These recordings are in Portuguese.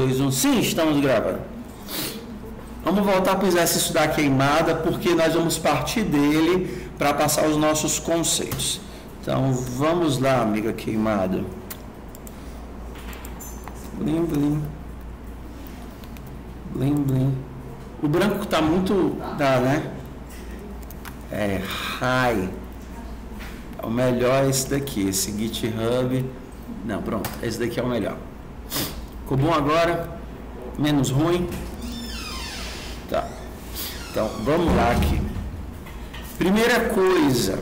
2, 1. Sim, estamos gravando. Vamos voltar para o exercício da queimada, porque nós vamos partir dele para passar os nossos conceitos. Então, vamos lá, amiga queimada. Blim, blim. Blim, blim. O branco está muito... Tá, né? É high. O melhor é esse daqui, esse GitHub. Não, pronto, esse daqui é o melhor. Ficou bom agora? Menos ruim? Tá. Então, vamos lá aqui. Primeira coisa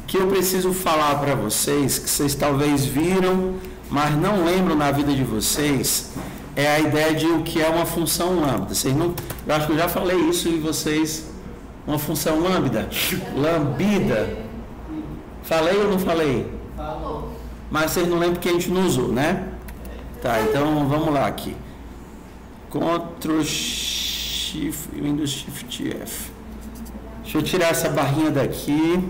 que eu preciso falar para vocês, que vocês talvez viram, mas não lembram na vida de vocês, é a ideia de o que é uma função lambda. Vocês não, eu acho que eu já falei isso e vocês... Uma função lambda? Lambida? Falei ou não falei? Falou. Mas vocês não lembram que a gente não usou, né? Tá, então vamos lá aqui. Ctrl Shift, Windows Shift F. Deixa eu tirar essa barrinha daqui.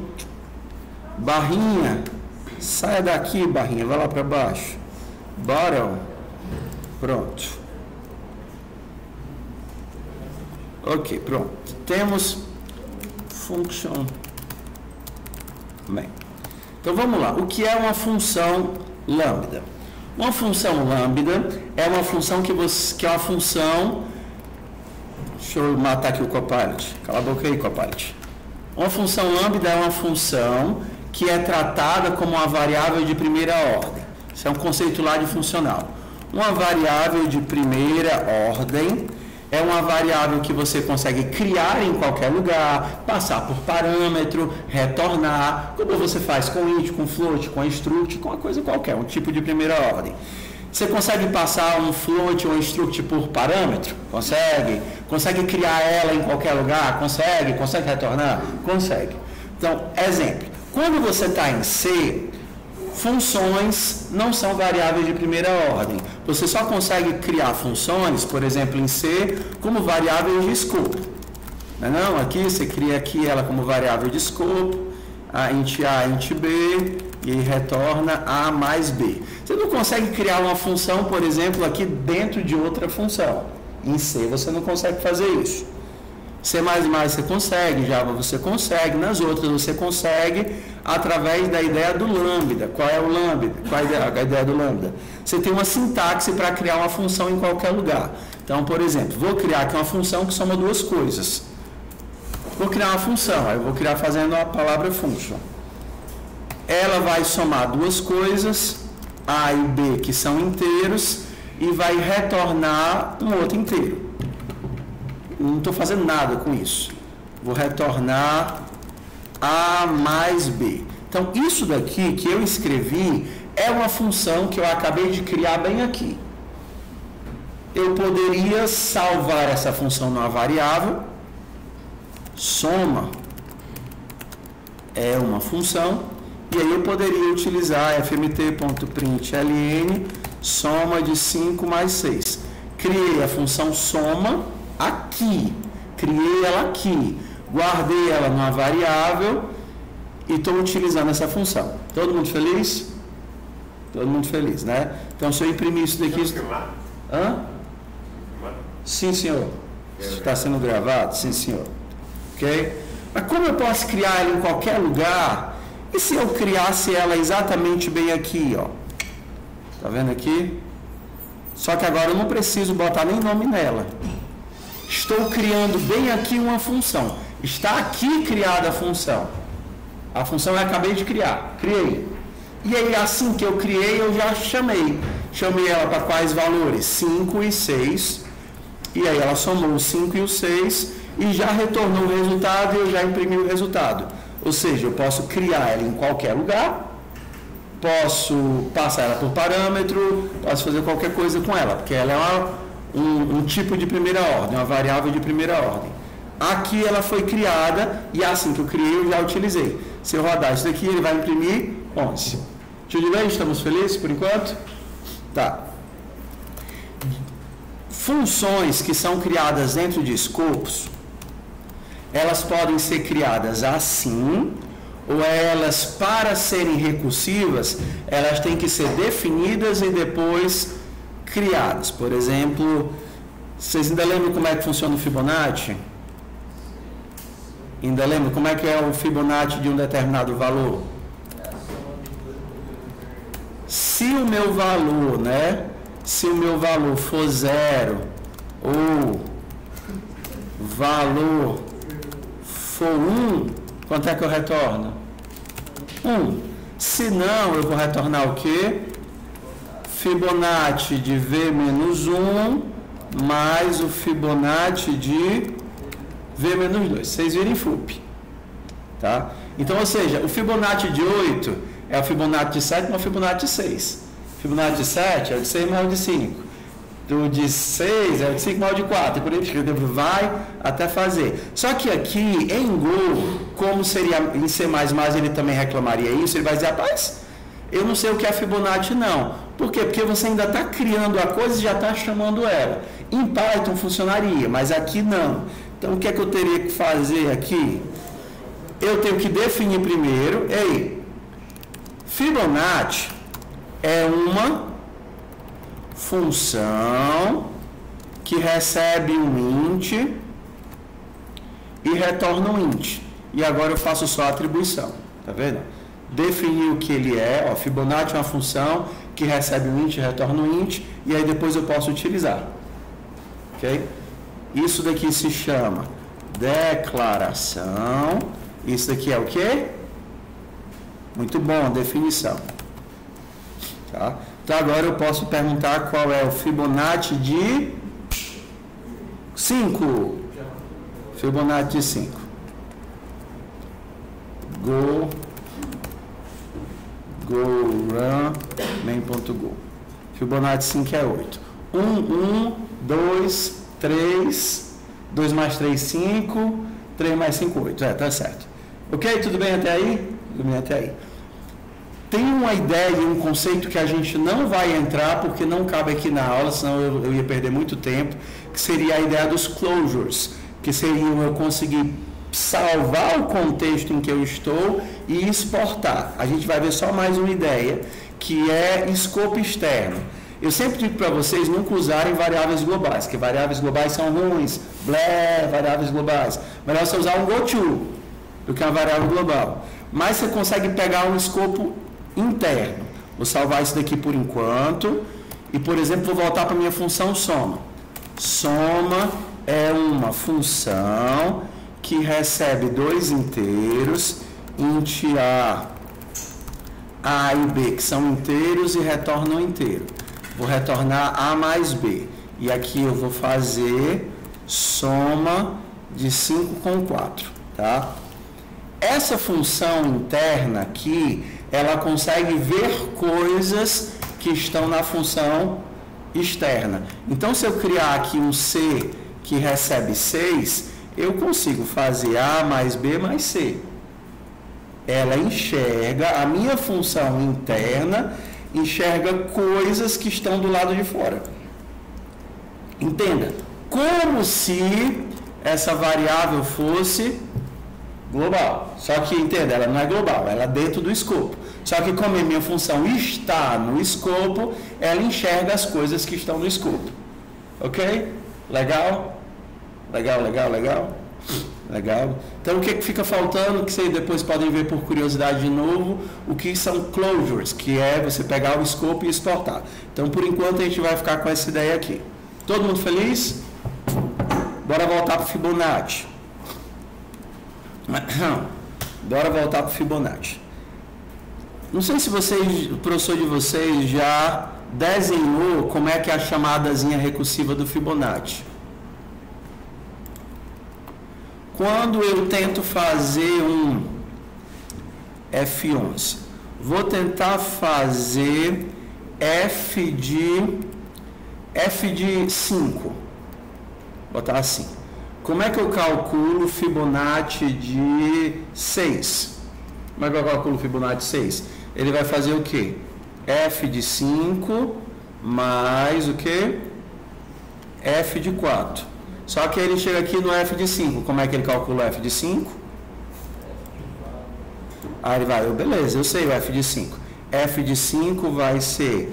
Barrinha, saia daqui, barrinha, vai lá para baixo. Bottom. Pronto. Ok, pronto. Temos function. Bem. Então vamos lá. O que é uma função lambda? Uma função lambda é uma função que é uma função. Deixa eu matar aqui o Copilot. Cala a boca aí, Copilot. Uma função lambda é uma função que é tratada como uma variável de primeira ordem. Isso é um conceito lá de funcional. Uma variável de primeira ordem é uma variável que você consegue criar em qualquer lugar, passar por parâmetro, retornar, como você faz com int, com float, com struct, com uma coisa qualquer, um tipo de primeira ordem. Você consegue passar um float ou um struct por parâmetro? Consegue. Consegue criar ela em qualquer lugar? Consegue. Consegue retornar? Consegue. Então, exemplo. Quando você está em C, funções não são variáveis de primeira ordem. Você só consegue criar funções, por exemplo, em C, como variáveis de escopo. Não, aqui você cria aqui ela como variável de escopo, a int A, int B, e retorna A mais B. Você não consegue criar uma função, por exemplo, aqui dentro de outra função. Em C você não consegue fazer isso. C++ você consegue, Java você consegue, nas outras você consegue através da ideia do lambda. Qual é o lambda? Qual é a ideia do lambda? Você tem uma sintaxe para criar uma função em qualquer lugar. Então, por exemplo, vou criar aqui uma função que soma duas coisas. Vou criar uma função, eu vou criar fazendo a palavra function. Ela vai somar duas coisas, A e B, que são inteiros, e vai retornar um outro inteiro. Não estou fazendo nada com isso. Vou retornar A mais B. Então, isso daqui que eu escrevi é uma função que eu acabei de criar bem aqui. Eu poderia salvar essa função numa variável. Soma é uma função. E aí eu poderia utilizar fmt.println soma de 5 mais 6. Criei a função soma aqui. Criei ela aqui. Guardei ela numa variável e estou utilizando essa função. Todo mundo feliz? Todo mundo feliz, né? Então, se eu imprimir isso daqui... Hã? Sim, senhor. Está sendo gravado? Sim, senhor. Ok? Mas como eu posso criar ela em qualquer lugar? E se eu criasse ela exatamente bem aqui, ó? Tá vendo aqui? Só que agora eu não preciso botar nem nome nela. Estou criando bem aqui uma função. Está aqui criada a função. A função eu acabei de criar. Criei. E aí, assim que eu criei, eu já chamei. Chamei ela para quais valores? 5 e 6. E aí ela somou o 5 e o 6 e já retornou o resultado e eu já imprimi o resultado. Ou seja, eu posso criar ela em qualquer lugar, posso passar ela por parâmetro, posso fazer qualquer coisa com ela, porque ela é um tipo de primeira ordem, uma variável de primeira ordem. Aqui ela foi criada e assim que eu criei eu já utilizei. Se eu rodar isso daqui, ele vai imprimir 11. Tudo bem? Estamos felizes por enquanto? Tá. Funções que são criadas dentro de escopos, elas podem ser criadas assim, ou elas, para serem recursivas, elas têm que ser definidas e depois criadas. Por exemplo, vocês ainda lembram como é que funciona o Fibonacci? Ainda lembram como é que é o Fibonacci de um determinado valor? Se o meu valor, né? Se o meu valor for 0 ou valor for 1, quanto é que eu retorno? 1. Se não, eu vou retornar o quê? Fibonacci de V menos 1 mais o Fibonacci de V menos 2. Vocês viram em FUP. Tá? Então, ou seja, o Fibonacci de 8 é o Fibonacci de 7 mais o Fibonacci de 6. O Fibonacci de 7 é o de 6 mais o de 5. O de 6 é o de 5 mais o de 4. E por isso que vai até fazer. Só que aqui, em Go, como seria em C++, ele também reclamaria isso. Ele vai dizer, rapaz, eu não sei o que é Fibonacci, não. Por quê? Porque você ainda está criando a coisa e já está chamando ela. Em Python funcionaria, mas aqui não. Então, o que é que eu teria que fazer aqui? Eu tenho que definir primeiro, Fibonacci é uma função que recebe um int e retorna um int. E agora eu faço só a atribuição, tá vendo? Definir o que ele é, Fibonacci é uma função que recebe um int e retorna um int, e aí depois eu posso utilizar. Ok? Isso daqui se chama declaração. Isso daqui é o quê? Muito bom, definição. Tá? Então agora eu posso perguntar qual é o Fibonacci de 5. Fibonacci de 5. Go run main.go. Fibonacci 5 é 8. 1, 1, 2, 3, 2 mais 3, 5, 3 mais 5, 8. Tá certo. Ok? Tudo bem até aí? Tudo bem até aí. Tem uma ideia, um conceito que a gente não vai entrar porque não cabe aqui na aula, senão eu ia perder muito tempo, que seria a ideia dos closures, que seriam eu conseguir salvar o contexto em que eu estou e exportar. A gente vai ver só mais uma ideia, que é escopo externo. Eu sempre digo para vocês nunca usarem variáveis globais, que variáveis globais são ruins, variáveis globais. Melhor você usar um goTo do que uma variável global. Mas você consegue pegar um escopo interno. Vou salvar isso daqui por enquanto. E, por exemplo, vou voltar para a minha função soma. Soma é uma função que recebe dois inteiros, int A e B, que são inteiros, e retorna um inteiro. Vou retornar A mais B. E aqui eu vou fazer soma de 5 com 4. Tá? Essa função interna aqui, ela consegue ver coisas que estão na função externa. Então, se eu criar aqui um C que recebe 6, eu consigo fazer A mais B mais C. Ela enxerga, a minha função interna enxerga coisas que estão do lado de fora. Entenda, como se essa variável fosse global. Só que, entenda, ela não é global, ela é dentro do escopo. Só que como a minha função está no escopo, ela enxerga as coisas que estão no escopo. Ok? Legal? Legal, legal, legal? Legal. Então, o que fica faltando, que vocês depois podem ver por curiosidade de novo, o que são closures, que é você pegar o escopo e exportar. Então, por enquanto, a gente vai ficar com essa ideia aqui. Todo mundo feliz? Bora voltar para o Fibonacci. Bora voltar para o Fibonacci. Não sei se vocês, o professor de vocês já desenhou como é que é a chamadazinha recursiva do Fibonacci. Quando eu tento fazer um F11, vou tentar fazer F de 5. Vou botar assim. Como é que eu calculo o Fibonacci de 6? Como é que eu calculo o Fibonacci de 6? Ele vai fazer o quê? F de 5 mais o quê? F de 4. Só que ele chega aqui no F de 5. Como é que ele calcula o F de 5? Aí ele vai, beleza, eu sei o F de 5. F de 5 vai ser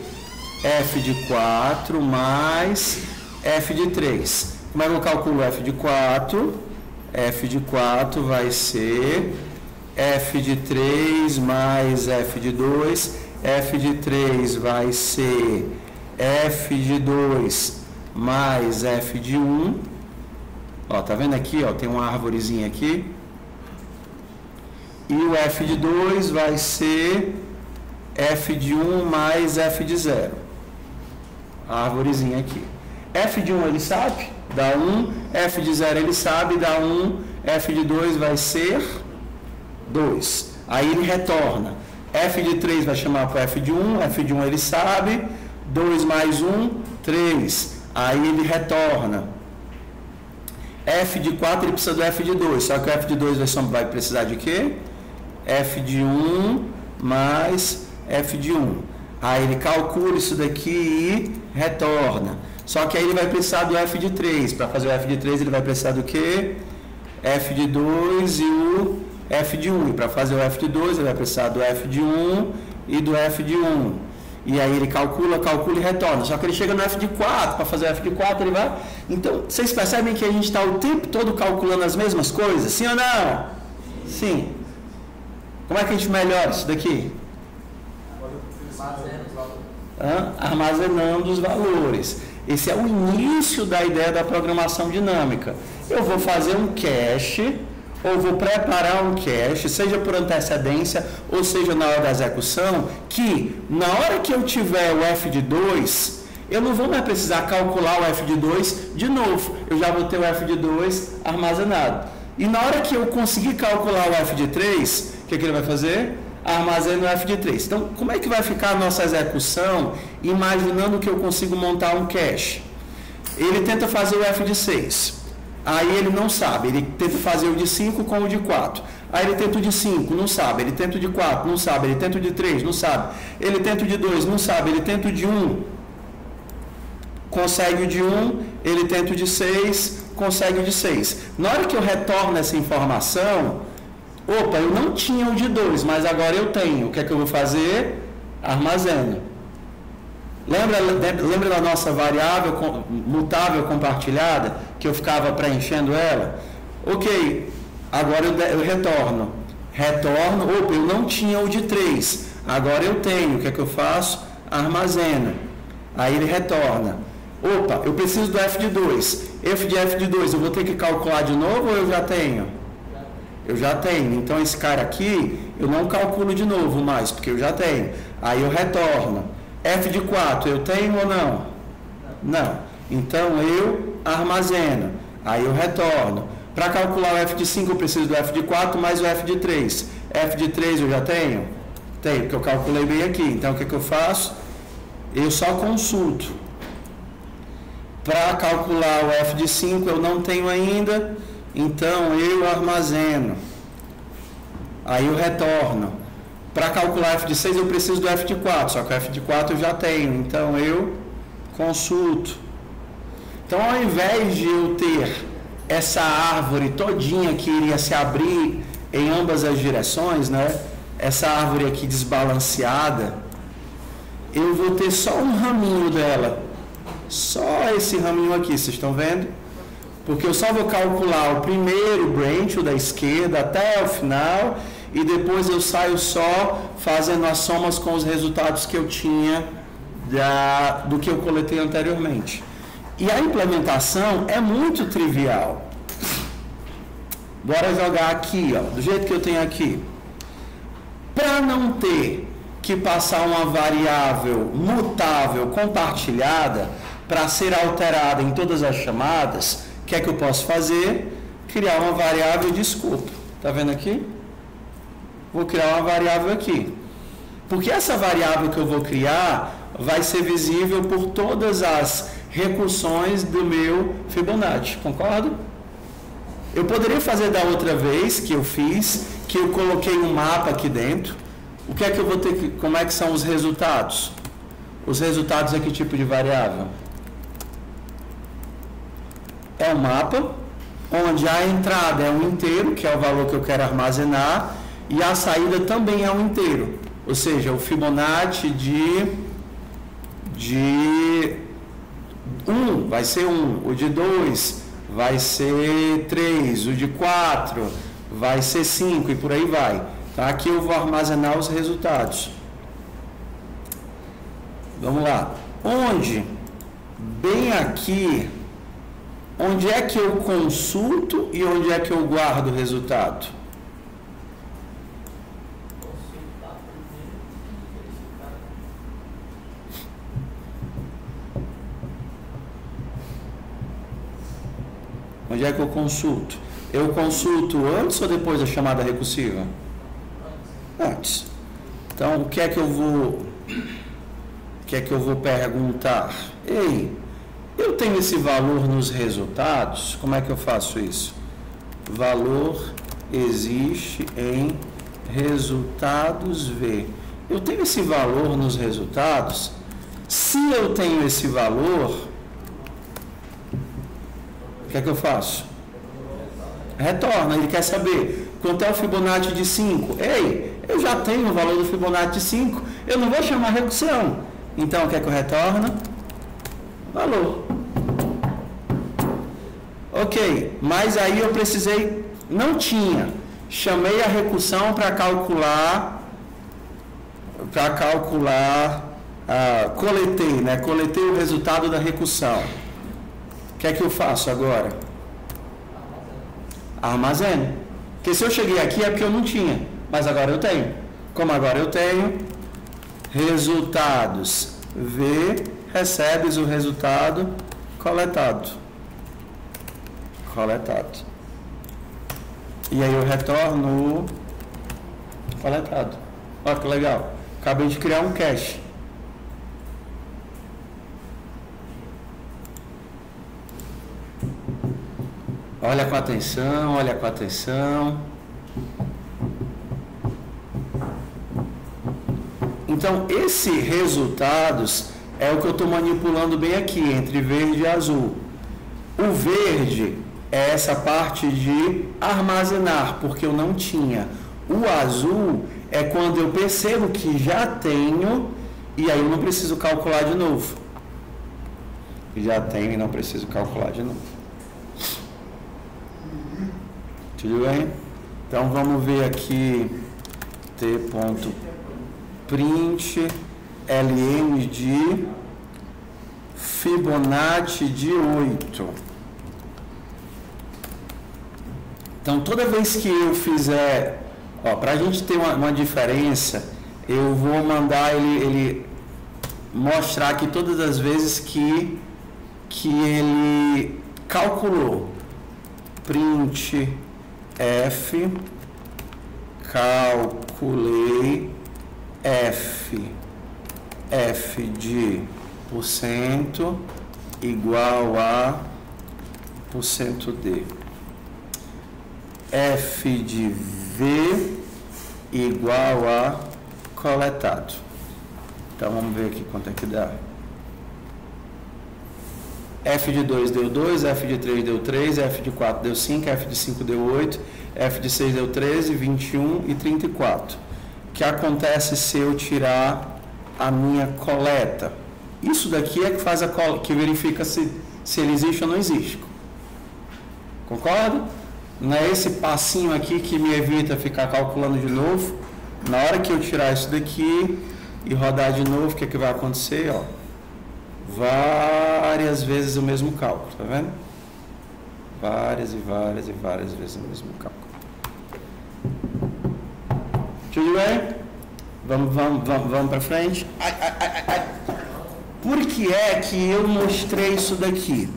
f de 4 mais f de 3. Como é que eu calculo f de 4? F de 4 vai ser f de 3 mais f de 2. F de 3 vai ser f de 2 mais f de 1. Ó, tá vendo aqui, ó, tem uma árvorezinha aqui. E o f de 2 vai ser f de 1 mais f de 0. A árvorezinha aqui. F de 1 ele sabe, dá 1. F de 0 ele sabe, dá 1. F de 2 vai ser 2. Aí ele retorna. F de 3 vai chamar para F de 1. F de 1 ele sabe. 2 mais 1, 3. Aí ele retorna. F de 4 ele precisa do F de 2. Só que o F de 2 vai precisar de quê? F de 1 mais F de 1. Aí ele calcula isso daqui e retorna. Só que aí ele vai precisar do F de 3. Para fazer o F de 3 ele vai precisar do quê? F de 2 e o F de 1. E para fazer o F de 2 ele vai precisar do F de 1 e do F de 1. E aí ele calcula e retorna. Só que ele chega no F de 4. Para fazer o F de 4 ele vai... Então, vocês percebem que a gente está o tempo todo calculando as mesmas coisas? Sim ou não? Sim. Como é que a gente melhora isso daqui? Armazenando os valores. Esse é o início da ideia da programação dinâmica. Eu vou fazer um cache, ou vou preparar um cache, seja por antecedência, ou seja na hora da execução, que na hora que eu tiver o F de 2, eu não vou mais precisar calcular o F de 2 de novo. Eu já vou ter o F de 2 armazenado. E na hora que eu conseguir calcular o F de 3, o que ele vai fazer? Armazena o F de 3. Então, como é que vai ficar a nossa execução, imaginando que eu consigo montar um cache? Ele tenta fazer o F de 6. Aí ele não sabe. Ele tenta fazer o de 5 com o de 4. Aí ele tenta o de 5, não sabe. Ele tenta o de 4, não sabe. Ele tenta o de 3, não sabe. Ele tenta o de 2, não sabe. Ele tenta o de 1, consegue o de 1. Ele tenta o de 6, consegue o de 6. Na hora que eu retorno essa informação... Opa, eu não tinha o de 2, mas agora eu tenho. O que é que eu vou fazer? Armazeno. Lembra da nossa variável mutável compartilhada, que eu ficava preenchendo ela? Ok, agora eu retorno. Opa, eu não tinha o de 3, agora eu tenho. O que é que eu faço? Armazeno. Aí ele retorna. Opa, eu preciso do F de 2. F de 2, eu vou ter que calcular de novo ou eu já tenho? Eu já tenho. Então, esse cara aqui, eu não calculo de novo mais, porque eu já tenho. Aí eu retorno. F de 4, eu tenho ou não? Não. Então, eu armazeno. Aí eu retorno. Para calcular o F de 5, eu preciso do F de 4 mais o F de 3. F de 3 eu já tenho? Tenho, porque eu calculei bem aqui. Então, o que eu faço? Eu só consulto. Para calcular o F de 5, eu não tenho ainda... Então, eu armazeno. Aí eu retorno. Para calcular F de 6, eu preciso do F de 4. Só que o F de 4 eu já tenho. Então, eu consulto. Então, ao invés de eu ter essa árvore todinha que iria se abrir em ambas as direções, né? Essa árvore aqui desbalanceada, eu vou ter só um raminho dela. Só esse raminho aqui, vocês estão vendo? Porque eu só vou calcular o primeiro branch, o da esquerda, até o final, e depois eu saio só fazendo as somas com os resultados que eu tinha do que eu coletei anteriormente. E a implementação é muito trivial. Bora jogar aqui, ó, do jeito que eu tenho aqui. Para não ter que passar uma variável mutável compartilhada para ser alterada em todas as chamadas, o que é que eu posso fazer? Criar uma variável de escopo. Está vendo aqui? Vou criar uma variável aqui. Porque essa variável que eu vou criar vai ser visível por todas as recursões do meu Fibonacci. Concorda? Eu poderia fazer da outra vez que eu fiz, que eu coloquei um mapa aqui dentro. O que é que eu vou ter que... Como é que são os resultados? Os resultados é que tipo de variável? É um mapa, onde a entrada é um inteiro, que é o valor que eu quero armazenar, e a saída também é um inteiro. Ou seja, o Fibonacci de de 1 vai ser 1, o de 2 vai ser 3, o de 4 vai ser 5 e por aí vai. Tá? Aqui eu vou armazenar os resultados. Vamos lá. Onde? Bem aqui, onde é que eu consulto e onde é que eu guardo o resultado? Onde é que eu consulto? Eu consulto antes ou depois da chamada recursiva? Antes. Então, o que é que eu vou perguntar? Ei, eu tenho esse valor nos resultados? Como é que eu faço isso? Valor existe em resultados V. Eu tenho esse valor nos resultados? Se eu tenho esse valor, o que é que eu faço? Retorna, ele quer saber quanto é o Fibonacci de 5. Ei, eu já tenho o valor do Fibonacci de 5, eu não vou chamar recursão. Então, o que é que eu retorno? Valor. Ok, mas aí eu precisei, não tinha, chamei a recursão para calcular, coletei, né? Coletei o resultado da recursão. O que é que eu faço agora? Armazeno. Porque se eu cheguei aqui é porque eu não tinha, mas agora eu tenho. Como agora eu tenho, resultados V, recebes o resultado coletado. E aí eu retorno o coletado. Olha que legal. Acabei de criar um cache. Olha com atenção, olha com atenção. Então, esse resultados é o que eu estou manipulando bem aqui, entre verde e azul. O verde é essa parte de armazenar, porque eu não tinha. O azul é quando eu percebo que já tenho, e aí eu não preciso calcular de novo. Já tenho e não preciso calcular de novo. Tudo bem? Então vamos ver aqui t.print ln de Fibonacci de 8. Então toda vez que eu fizer, para a gente ter uma diferença, eu vou mandar ele mostrar aqui todas as vezes que ele calculou. Print F, calculei F de % igual a %D. F de V igual a coletado. Então vamos ver aqui quanto é que dá. F de 2 deu 2, F de 3 deu 3, F de 4 deu 5, F de 5 deu 8, F de 6 deu 13, 21 e 34. O que acontece se eu tirar a minha coleta? Isso daqui é que faz que verifica se ele existe ou não existe. Concorda? Não é esse passinho aqui que me evita ficar calculando de novo. Na hora que eu tirar isso daqui e rodar de novo, o que é que vai acontecer? Várias vezes o mesmo cálculo, tá vendo? Várias vezes o mesmo cálculo. Tudo bem? Vamos para frente. Por que é que eu mostrei isso daqui?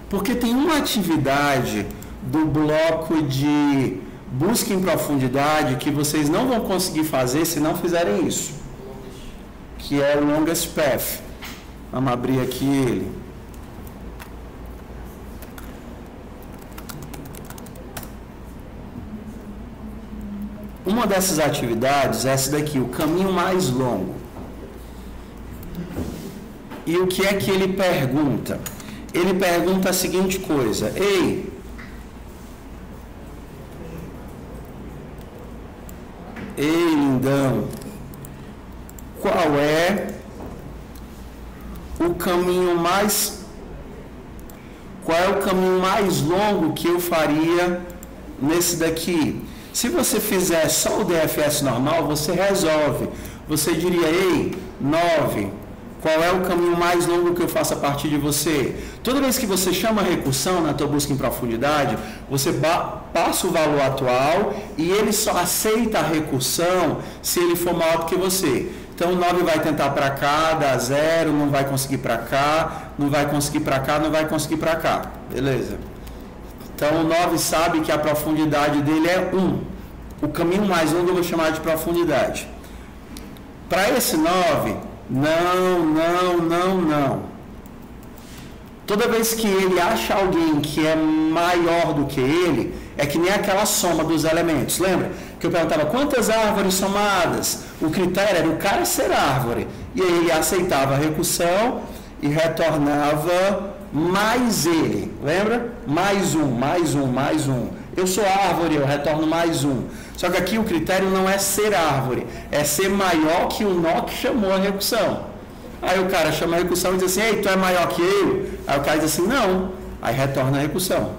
Porque tem uma atividade do bloco de busca em profundidade que vocês não vão conseguir fazer se não fizerem isso, que é o longest path. Vamos abrir aqui ele. Uma dessas atividades é essa daqui, o caminho mais longo. E o que é que ele pergunta? Ele pergunta a seguinte coisa: ei, lindão, qual é o caminho mais... Qual é o caminho mais longo que eu faria nesse daqui? Se você fizer só o DFS normal, você resolve. Você diria, ei, 9, qual é o caminho mais longo que eu faço a partir de você? Toda vez que você chama a recursão na tua busca em profundidade, você passa o valor atual e ele só aceita a recursão se ele for maior do que você. Então o 9 vai tentar para cá, dá 0, não vai conseguir para cá, não vai conseguir para cá, não vai conseguir para cá. Beleza? Então o 9 sabe que a profundidade dele é 1. O caminho mais longo eu vou chamar de profundidade. Para esse 9, não. Toda vez que ele acha alguém que é maior do que ele, é que nem aquela soma dos elementos. Lembra que eu perguntava quantas árvores somadas? O critério era o cara ser árvore. E aí ele aceitava a recursão e retornava mais ele. Lembra? Mais um. Eu sou árvore, eu retorno mais um. Só que aqui o critério não é ser árvore, é ser maior que o nó que chamou a recursão. Aí o cara chama a recursão e diz assim, ei, tu é maior que eu? Aí o cara diz assim, não. Aí retorna a recursão.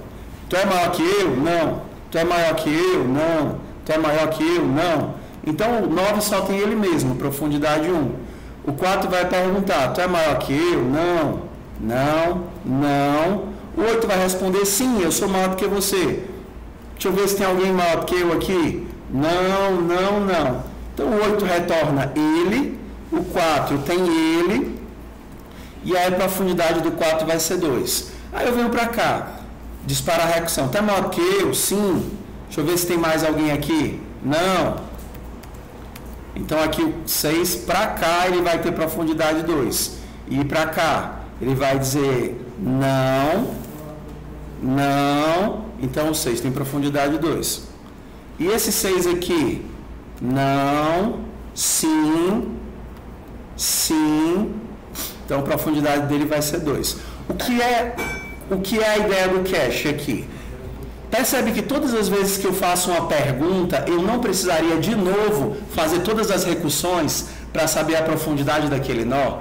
Tu é maior que eu? Não. Tu é maior que eu? Não. Tu é maior que eu? Não. Então o 9 só tem ele mesmo, profundidade 1. O 4 vai perguntar, tu é maior que eu? Não. O 8 vai responder, sim, eu sou maior do que você. Deixa eu ver se tem alguém maior do que eu aqui. Não. Então o 8 retorna ele, o 4 tem ele, e aí a profundidade do 4 vai ser 2. Aí eu venho para cá, disparar a recursão. Tá maior do que eu? Sim. Deixa eu ver se tem mais alguém aqui. Não. Então aqui o 6 para cá ele vai ter profundidade 2. E para cá ele vai dizer não. Então o 6 tem profundidade 2. E esse 6 aqui? Não, sim. Então a profundidade dele vai ser 2. O que é a ideia do cache aqui? Percebe que todas as vezes que eu faço uma pergunta, eu não precisaria de novo fazer todas as recursões para saber a profundidade daquele nó?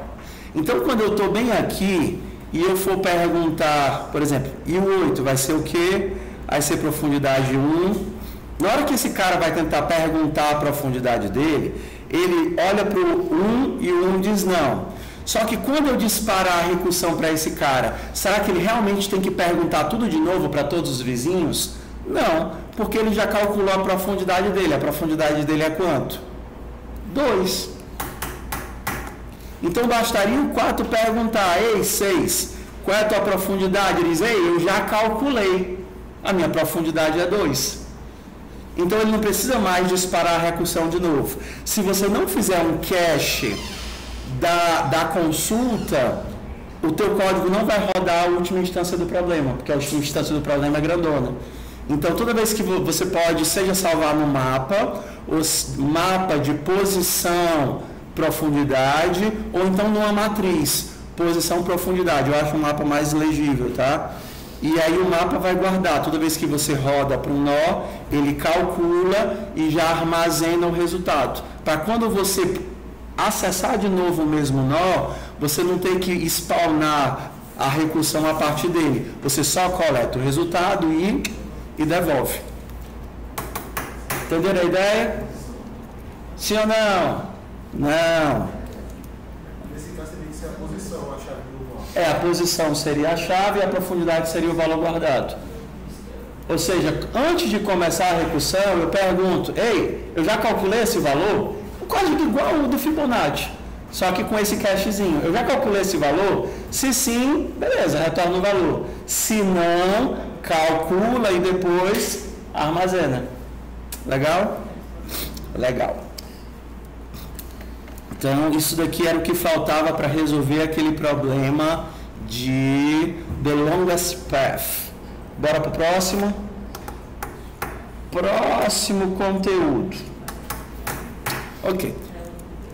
Então quando eu estou bem aqui e eu for perguntar, por exemplo, e o 8 vai ser o quê? Vai ser profundidade 1. Na hora que esse cara vai tentar perguntar a profundidade dele, ele olha para o 1 e o 1 diz não. Só que quando eu disparar a recursão para esse cara, será que ele realmente tem que perguntar tudo de novo para todos os vizinhos? Não, porque ele já calculou a profundidade dele. A profundidade dele é quanto? 2. Então bastaria o 4 perguntar, ei, 6, qual é a tua profundidade? Ele diz, ei, eu já calculei, a minha profundidade é 2. Então ele não precisa mais disparar a recursão de novo. Se você não fizer um cache da consulta, o teu código não vai rodar a última instância do problema, porque a última instância do problema é grandona. Então toda vez que você pode, seja salvar no mapa, os mapa de posição, profundidade, ou então numa matriz, posição, profundidade. Eu acho um mapa mais legível, tá? E aí o mapa vai guardar, toda vez que você roda para um nó, ele calcula e já armazena o resultado. Para quando você acessar de novo o mesmo nó, você não tem que spawnar a recursão a partir dele. Você só coleta o resultado e devolve. Entenderam a ideia? Sim ou não? Não. Nesse caso teria que ser a posição, a chave do nó. A posição seria a chave e a profundidade seria o valor guardado. Ou seja, antes de começar a recursão, eu pergunto, ei, eu já calculei esse valor? O código igual ao do Fibonacci, só que com esse cachezinho. Eu já calculei esse valor? Se sim, beleza, retorna o valor. Se não, calcula e depois armazena. Legal? Legal. Então, isso daqui era o que faltava para resolver aquele problema de the longest path. Bora para o próximo? Próximo conteúdo. Ok.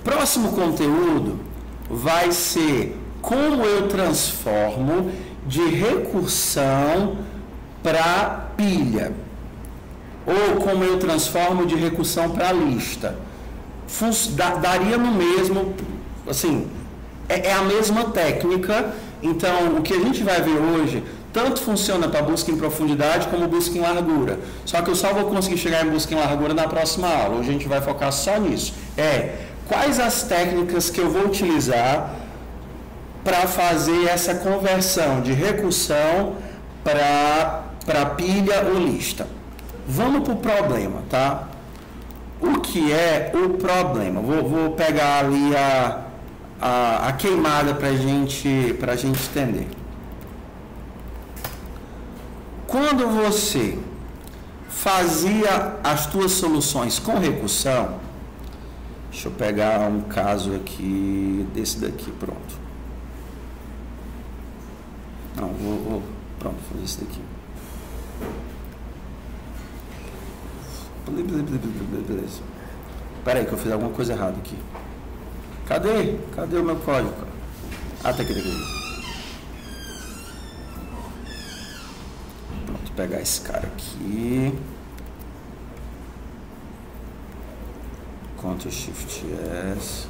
Próximo conteúdo vai ser como eu transformo de recursão para pilha. Ou como eu transformo de recursão para lista. Daria no mesmo, assim, É a mesma técnica. Então, o que a gente vai ver hoje, tanto funciona para busca em profundidade como busca em largura. Só que eu só vou conseguir chegar em busca em largura na próxima aula. Hoje a gente vai focar só nisso. Quais as técnicas que eu vou utilizar para fazer essa conversão de recursão para pilha ou lista. Vamos para o problema, tá? O que é o problema? Vou pegar ali a queimada para gente entender. Quando você fazia as tuas soluções com recursão, deixa eu pegar um caso aqui desse daqui, pronto. Não, pronto, vou fazer esse daqui. Beleza. Espera aí que eu fiz alguma coisa errada aqui. Cadê o meu código? Ah, tá aqui. Pronto, vou pegar esse cara aqui. Ctrl Shift S.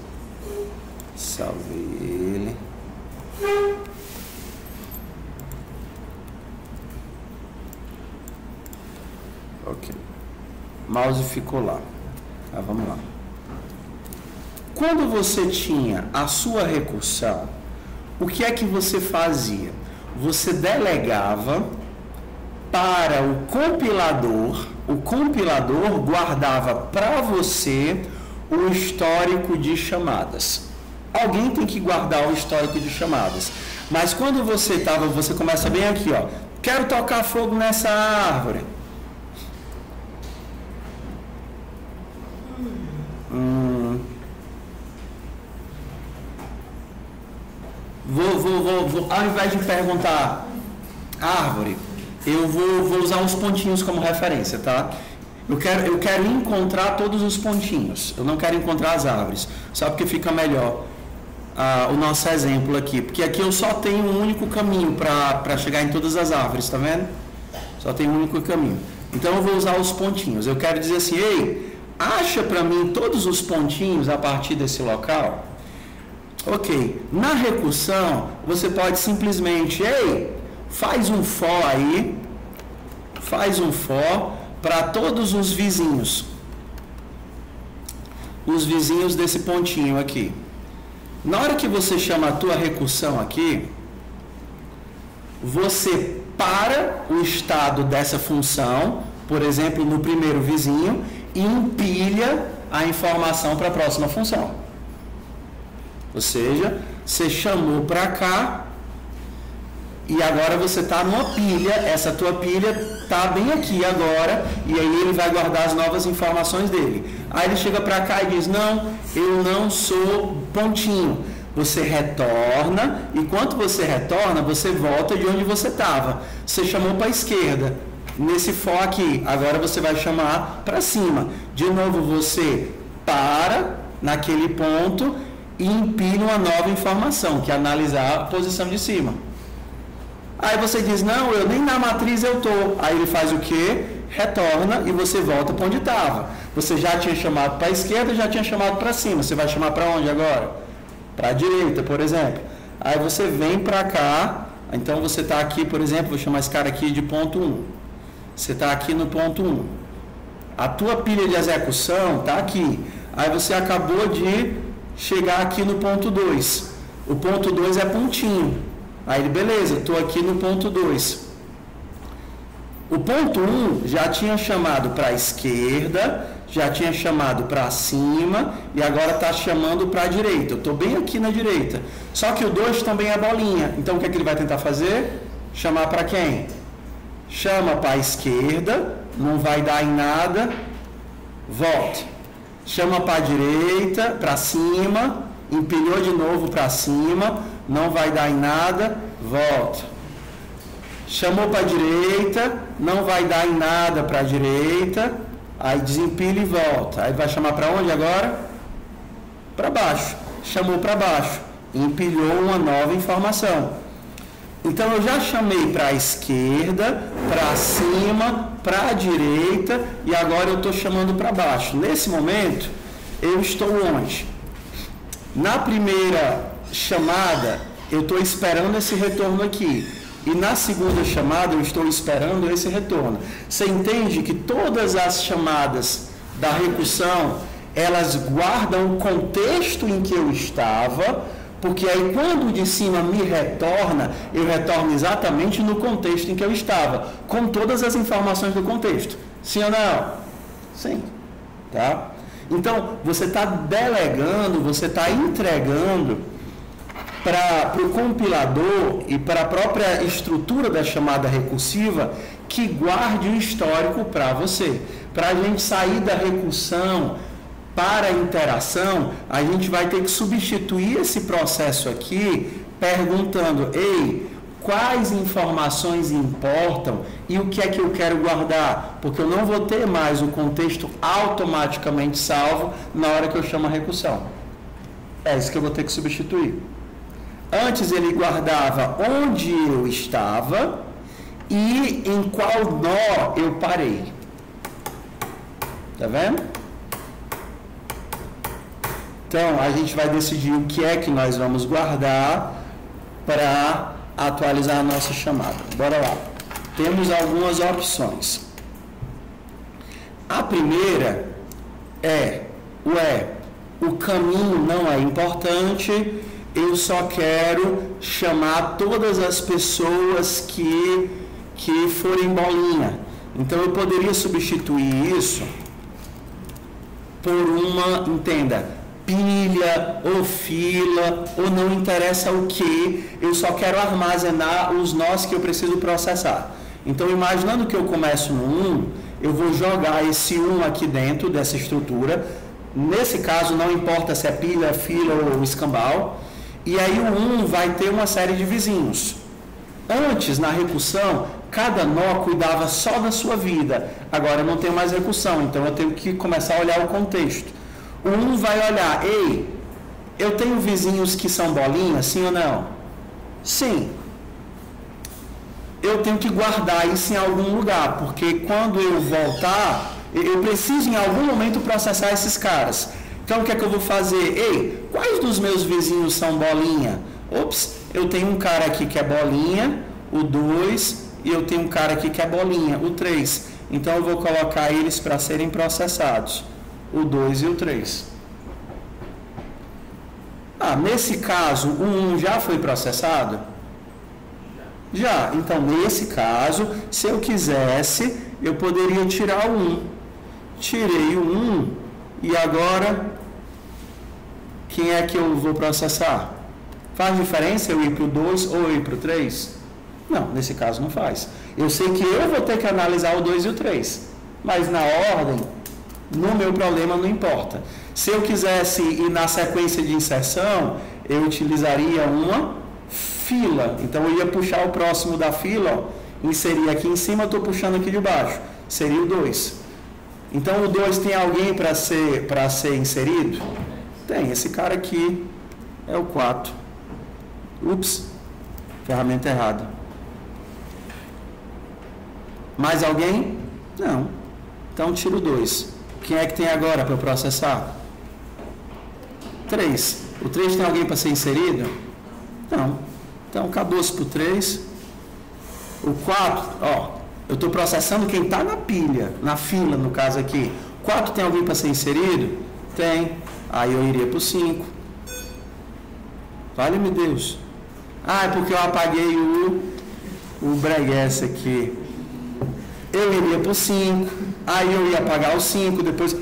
Salvei ele. Ok. Mouse ficou lá. Tá, vamos lá. Quando você tinha a sua recursão, o que é que você fazia? Você delegava para o compilador guardava para você o histórico de chamadas. Alguém tem que guardar o histórico de chamadas. Mas quando você começa bem aqui, ó. Quero tocar fogo nessa árvore. Ao invés de perguntar árvore, eu vou usar uns pontinhos como referência, tá? Eu quero encontrar todos os pontinhos. Eu não quero encontrar as árvores, só porque fica melhor o nosso exemplo aqui. Porque aqui eu só tenho um único caminho para chegar em todas as árvores, tá vendo? Só tem um único caminho. Então eu vou usar os pontinhos. Eu quero dizer assim, ei, acha para mim todos os pontinhos a partir desse local. Ok, na recursão, você pode simplesmente, faz um for aí, para todos os vizinhos desse pontinho aqui. Na hora que você chama a tua recursão aqui, você para o estado dessa função, por exemplo, no primeiro vizinho, e empilha a informação para a próxima função. Ou seja, você chamou para cá e agora você está numa pilha, essa tua pilha está bem aqui agora, e aí ele vai guardar as novas informações dele. Aí ele chega para cá e diz, não, eu não sou pontinho. Você retorna, e enquanto você retorna, você volta de onde você estava. Você chamou para a esquerda, nesse for aqui, agora você vai chamar para cima. De novo você para naquele ponto e empilha uma nova informação, que é analisar a posição de cima. Aí você diz, não, eu nem na matriz eu estou. Aí ele faz o quê? Retorna e você volta para onde estava. Você já tinha chamado para a esquerda, já tinha chamado para cima. Você vai chamar para onde agora? Para a direita, por exemplo. Aí você vem para cá. Então você está aqui, por exemplo, vou chamar esse cara aqui de ponto 1. Você está aqui no ponto 1. A tua pilha de execução está aqui. Aí você acabou de chegar aqui no ponto 2. O ponto 2 é pontinho. Aí ele, beleza, estou aqui no ponto 2. O ponto 1 já tinha chamado para a esquerda, já tinha chamado para cima e agora está chamando para a direita. Eu estou bem aqui na direita. Só que o 2 também é bolinha. Então o que é que ele vai tentar fazer? Chamar para quem? Chama para a esquerda, não vai dar em nada, volta. Chama para a direita, para cima, empilhou de novo para cima, não vai dar em nada, volta. Chamou para a direita, não vai dar em nada para a direita, aí desempilha e volta. Aí vai chamar para onde agora? Para baixo. Chamou para baixo, empilhou uma nova informação. Então eu já chamei para a esquerda, para cima, para a direita e agora eu estou chamando para baixo. Nesse momento, eu estou onde? Na primeira chamada, eu estou esperando esse retorno aqui. E na segunda chamada, eu estou esperando esse retorno. Você entende que todas as chamadas da recursão, elas guardam o contexto em que eu estava, porque aí quando o de cima me retorna, eu retorno exatamente no contexto em que eu estava, com todas as informações do contexto. Sim ou não? Sim. Tá? Então, você está delegando, você está entregando para o compilador e para a própria estrutura da chamada recursiva que guarde o histórico para você. Para a gente sair da recursão para a interação, a gente vai ter que substituir esse processo aqui perguntando, ei, quais informações importam e o que é que eu quero guardar? Porque eu não vou ter mais o contexto automaticamente salvo na hora que eu chamo a recursão. É isso que eu vou ter que substituir. Antes ele guardava onde eu estava e em qual nó eu parei. Tá vendo? Então, a gente vai decidir o que é que nós vamos guardar para atualizar a nossa chamada. Bora lá. Temos algumas opções. A primeira é, o caminho não é importante, eu só quero chamar todas as pessoas que forem bolinha. Então, eu poderia substituir isso por uma, entenda, pilha ou fila, ou não interessa o que, eu só quero armazenar os nós que eu preciso processar. Então, imaginando que eu começo no 1, eu vou jogar esse 1 aqui dentro dessa estrutura. Nesse caso, não importa se é pilha, fila ou escambau. E aí o 1 vai ter uma série de vizinhos. Antes, na recursão, cada nó cuidava só da sua vida. Agora eu não tenho mais recursão, então eu tenho que começar a olhar o contexto. O 1 vai olhar, ei, eu tenho vizinhos que são bolinhas, sim ou não? Sim. Eu tenho que guardar isso em algum lugar, porque quando eu voltar, eu preciso em algum momento processar esses caras. Então, o que é que eu vou fazer? Ei, quais dos meus vizinhos são bolinha? Ops, eu tenho um cara aqui que é bolinha, o 2, e eu tenho um cara aqui que é bolinha, o 3. Então, eu vou colocar eles para serem processados, o 2 e o 3. Nesse caso, o 1 já foi processado? Já. Então, nesse caso, se eu quisesse, eu poderia tirar o 1. Tirei o 1 e agora... quem é que eu vou processar? Faz diferença eu ir para o 2 ou eu ir para o 3? Não, nesse caso não faz. Eu sei que eu vou ter que analisar o 2 e o 3, mas na ordem, no meu problema não importa. Se eu quisesse ir na sequência de inserção, eu utilizaria uma fila. Então eu ia puxar o próximo da fila, inserir aqui em cima, eu estou puxando aqui de baixo. Seria o 2. Então o 2 tem alguém para ser inserido? Tem, esse cara aqui é o 4. Ups, ferramenta errada. Mais alguém? Não. Então tiro o 2. Quem é que tem agora para processar? 3. O 3 tem alguém para ser inserido? Não. Então acabou-se para o 3. O 4, eu estou processando quem está na pilha, na fila no caso aqui. 4 tem alguém para ser inserido? Tem. Aí eu iria para o 5. Vale-me Deus. É porque eu apaguei o breguesse aqui. Eu iria para o 5. Aí eu ia apagar o 5. Depois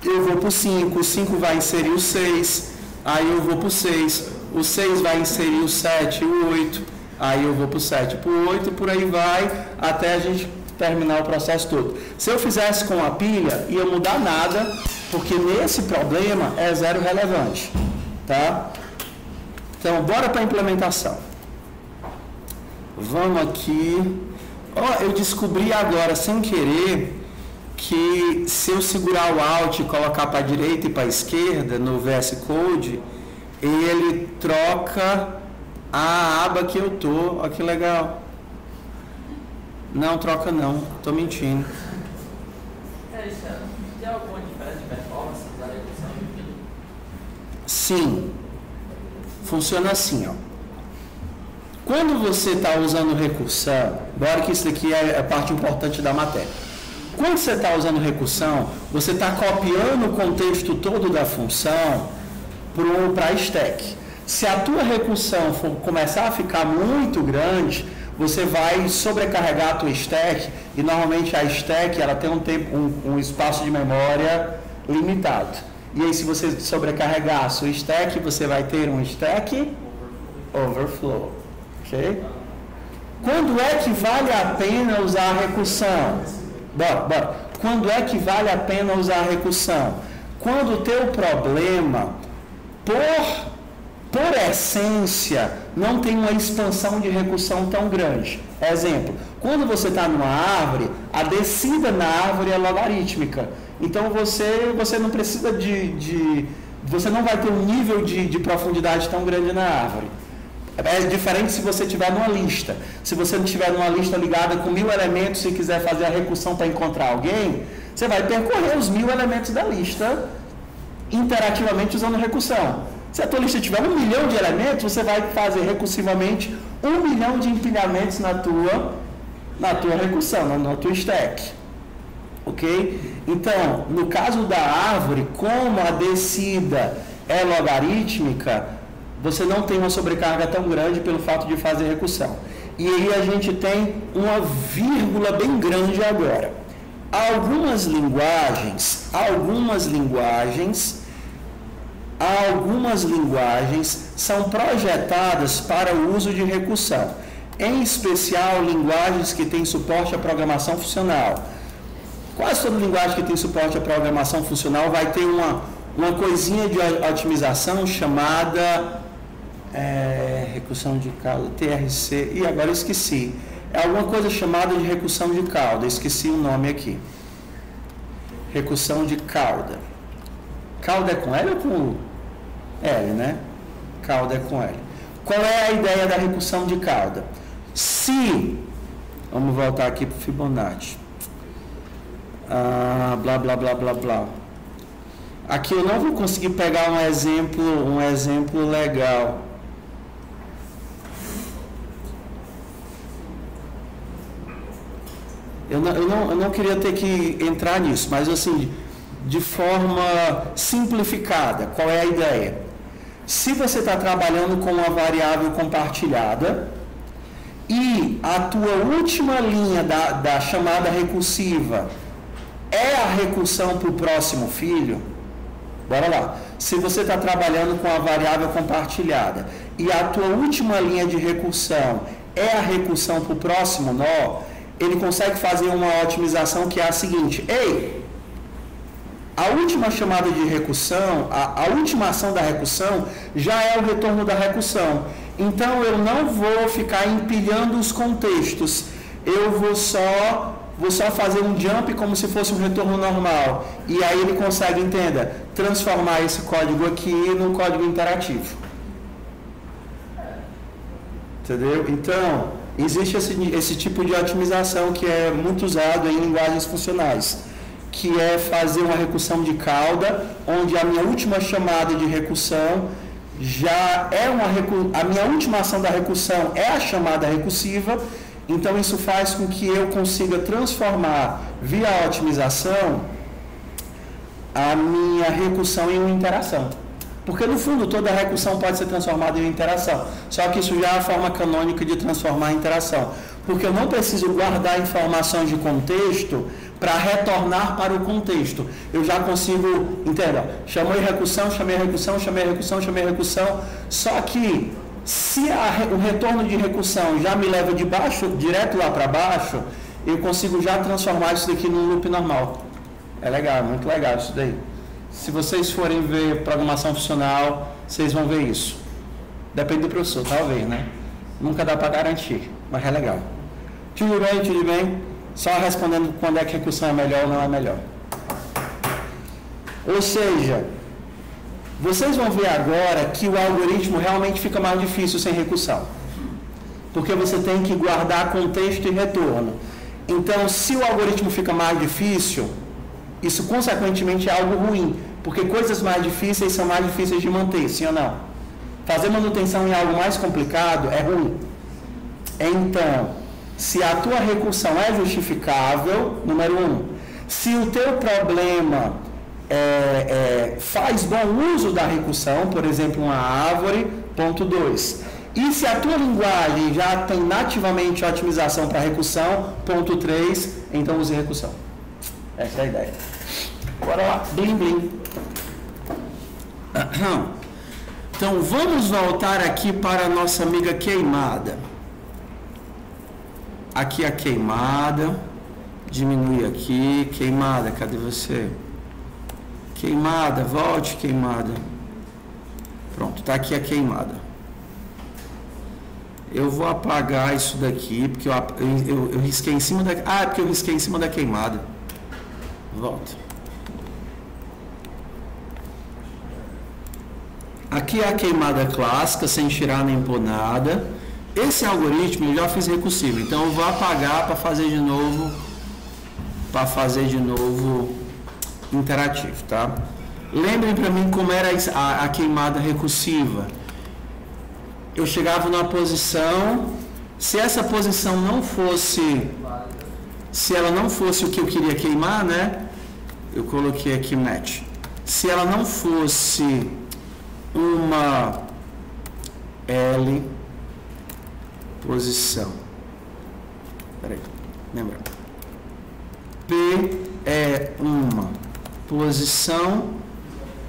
eu vou para o 5. O 5 vai inserir o 6. Aí eu vou para o 6. O 6 vai inserir o 7 e o 8. Aí eu vou para o 7 e para o 8. E por aí vai até a gente terminar o processo todo. Se eu fizesse com a pilha, ia mudar nada, porque nesse problema é zero relevante, tá? Então, bora para a implementação. Vamos aqui. Eu descobri agora, sem querer, que se eu segurar o Alt e colocar para a direita e para a esquerda no VS Code, ele troca a aba que eu tô. Olha que legal. Não, troca não. Tô mentindo. Tem alguma diferença de performance da redução? Sim. Funciona assim, ó. Quando você está usando recursão, agora que isso aqui é a parte importante da matéria. Quando você está usando recursão, você está copiando o contexto todo da função para a stack. Se a tua recursão começar a ficar muito grande, você vai sobrecarregar a tua stack, e normalmente a stack ela tem um espaço de memória limitado. E aí, se você sobrecarregar a sua stack, você vai ter um stack overflow. Ok? Quando é que vale a pena usar a recursão? Bora. Quando é que vale a pena usar a recursão? Quando o teu problema, por essência, não tem uma expansão de recursão tão grande. Exemplo, quando você está numa árvore, a descida na árvore é logarítmica. Então você não precisa você não vai ter um nível de profundidade tão grande na árvore. É diferente se você estiver numa lista. Se você não estiver numa lista ligada com 1000 elementos e quiser fazer a recursão para encontrar alguém, você vai percorrer os 1000 elementos da lista interativamente usando recursão. Se a tua lista tiver 1 milhão de elementos, você vai fazer recursivamente 1 milhão de empilhamentos na tua recursão, na tua stack. Ok? Então, no caso da árvore, como a descida é logarítmica, você não tem uma sobrecarga tão grande pelo fato de fazer recursão. E aí a gente tem uma vírgula bem grande agora. Algumas linguagens são projetadas para o uso de recursão, em especial linguagens que têm suporte à programação funcional. Quase toda linguagem que tem suporte à programação funcional vai ter uma coisinha de otimização chamada recursão de cauda, TRC, e agora eu esqueci. É alguma coisa chamada de recursão de cauda, esqueci o nome aqui. Recursão de cauda. Cauda é com L ou com L, né? Cauda é com L. Qual é a ideia da recursão de cauda? Vamos voltar aqui para o Fibonacci. Blá, blá, blá, blá, blá. Aqui eu não vou conseguir pegar um exemplo legal. Eu não queria ter que entrar nisso, mas assim, de forma simplificada, qual é a ideia? Se você está trabalhando com uma variável compartilhada e a tua última linha da chamada recursiva é a recursão para o próximo filho, bora lá. Se você está trabalhando com a variável compartilhada e a tua última linha de recursão é a recursão para o próximo nó, ele consegue fazer uma otimização que é a seguinte: a última chamada de recursão, a última ação da recursão já é o retorno da recursão. Então eu não vou ficar empilhando os contextos. Eu vou só fazer um jump como se fosse um retorno normal. E aí ele consegue, entenda, transformar esse código aqui num código interativo. Entendeu? Então, existe esse tipo de otimização que é muito usado em linguagens funcionais, que é fazer uma recursão de cauda, onde a minha última chamada de recursão já é a minha última ação da recursão é a chamada recursiva. Então isso faz com que eu consiga transformar via otimização a minha recursão em uma interação. Porque no fundo toda recursão pode ser transformada em uma interação. Só que isso já é a forma canônica de transformar em interação. Porque eu não preciso guardar informações de contexto para retornar para o contexto. Eu já consigo, entenda, chamei recursão, chamei recursão, chamei recursão, chamei recursão. Só que se o retorno de recursão já me leva de baixo, direto lá para baixo, eu consigo já transformar isso daqui num loop normal. É legal, muito legal isso daí. Se vocês forem ver programação funcional, vocês vão ver isso. Depende do professor, talvez, né? Nunca dá para garantir, mas é legal. Tudo bem, tudo bem? Só respondendo quando é que a recursão é melhor ou não é melhor. Ou seja, vocês vão ver agora que o algoritmo realmente fica mais difícil sem recursão. Porque você tem que guardar contexto e retorno. Então, se o algoritmo fica mais difícil, isso consequentemente é algo ruim. Porque coisas mais difíceis são mais difíceis de manter, sim ou não? Fazer manutenção em algo mais complicado é ruim. Então, se a tua recursão é justificável, número 1. Se o teu problema faz bom uso da recursão, por exemplo, uma árvore, ponto 2. E se a tua linguagem já tem nativamente otimização para recursão, ponto 3, então use recursão. Essa é a ideia. Bora lá, blim blim. Então vamos voltar aqui para a nossa amiga queimada. Aqui a queimada. Diminui aqui. Queimada, cadê você? Queimada, volte queimada. Pronto, está aqui a queimada. Eu vou apagar isso daqui, porque eu risquei em cima da... Ah, é porque eu risquei em cima da queimada. Volta. Aqui é a queimada clássica, sem tirar nem pôr nada. Esse algoritmo eu já fiz recursivo, então eu vou apagar para fazer de novo... interativo, tá? Lembrem para mim como era a queimada recursiva. Eu chegava numa posição, se essa posição não fosse, se ela não fosse o que eu queria queimar, né? Eu coloquei aqui match. Se ela não fosse uma L posição, peraí, lembra? P é uma posição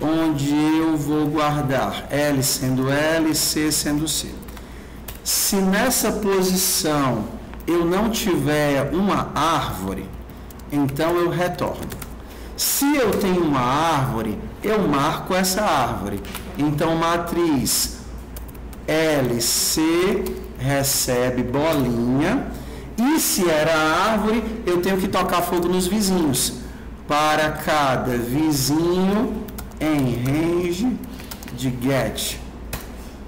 onde eu vou guardar L sendo L, C sendo C. Se nessa posição eu não tiver uma árvore, então eu retorno. Se eu tenho uma árvore, eu marco essa árvore. Então, matriz LC recebe bolinha. E se era árvore, eu tenho que tocar fogo nos vizinhos. Para cada vizinho em range de get,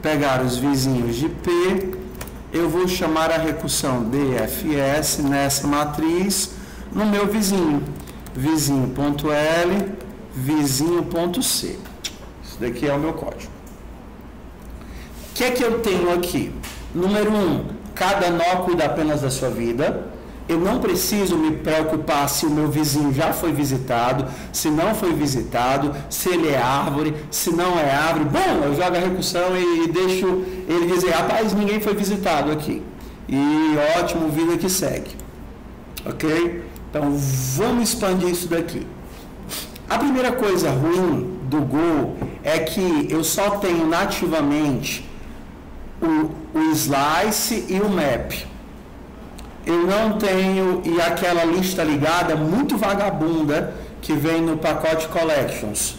pegar os vizinhos de P, eu vou chamar a recursão DFS nessa matriz no meu vizinho. Vizinho.L, vizinho.C. Isso daqui é o meu código. O que é que eu tenho aqui? Número 1, cada nó cuida apenas da sua vida. Eu não preciso me preocupar se o meu vizinho já foi visitado, se não foi visitado, se ele é árvore, se não é árvore. Bom, eu jogo a recursão e deixo ele dizer, rapaz, ninguém foi visitado aqui. E ótimo, vida que segue. Ok? Então, vamos expandir isso daqui. A primeira coisa ruim do Go é que eu só tenho nativamente o slice e o map. Eu não tenho, e aquela lista ligada muito vagabunda que vem no pacote collections.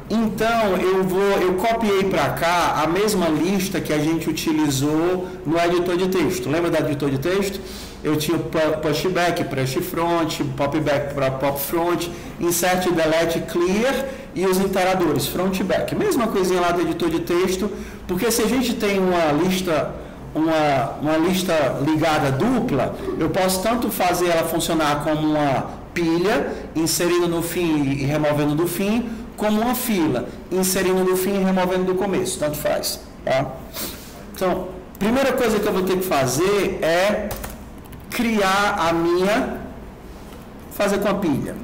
Então eu copiei para cá a mesma lista que a gente utilizou no editor de texto. Lembra do editor de texto? Eu tinha pushback, pushfront, popback para popfront, insert, delete, clear e os iteradores, frontback. Mesma coisinha lá do editor de texto, porque se a gente tem uma lista ligada dupla, eu posso tanto fazer ela funcionar como uma pilha, inserindo no fim e removendo do fim, como uma fila, inserindo no fim e removendo do começo, tanto faz. Tá? Então, primeira coisa que eu vou ter que fazer é criar fazer com a pilha.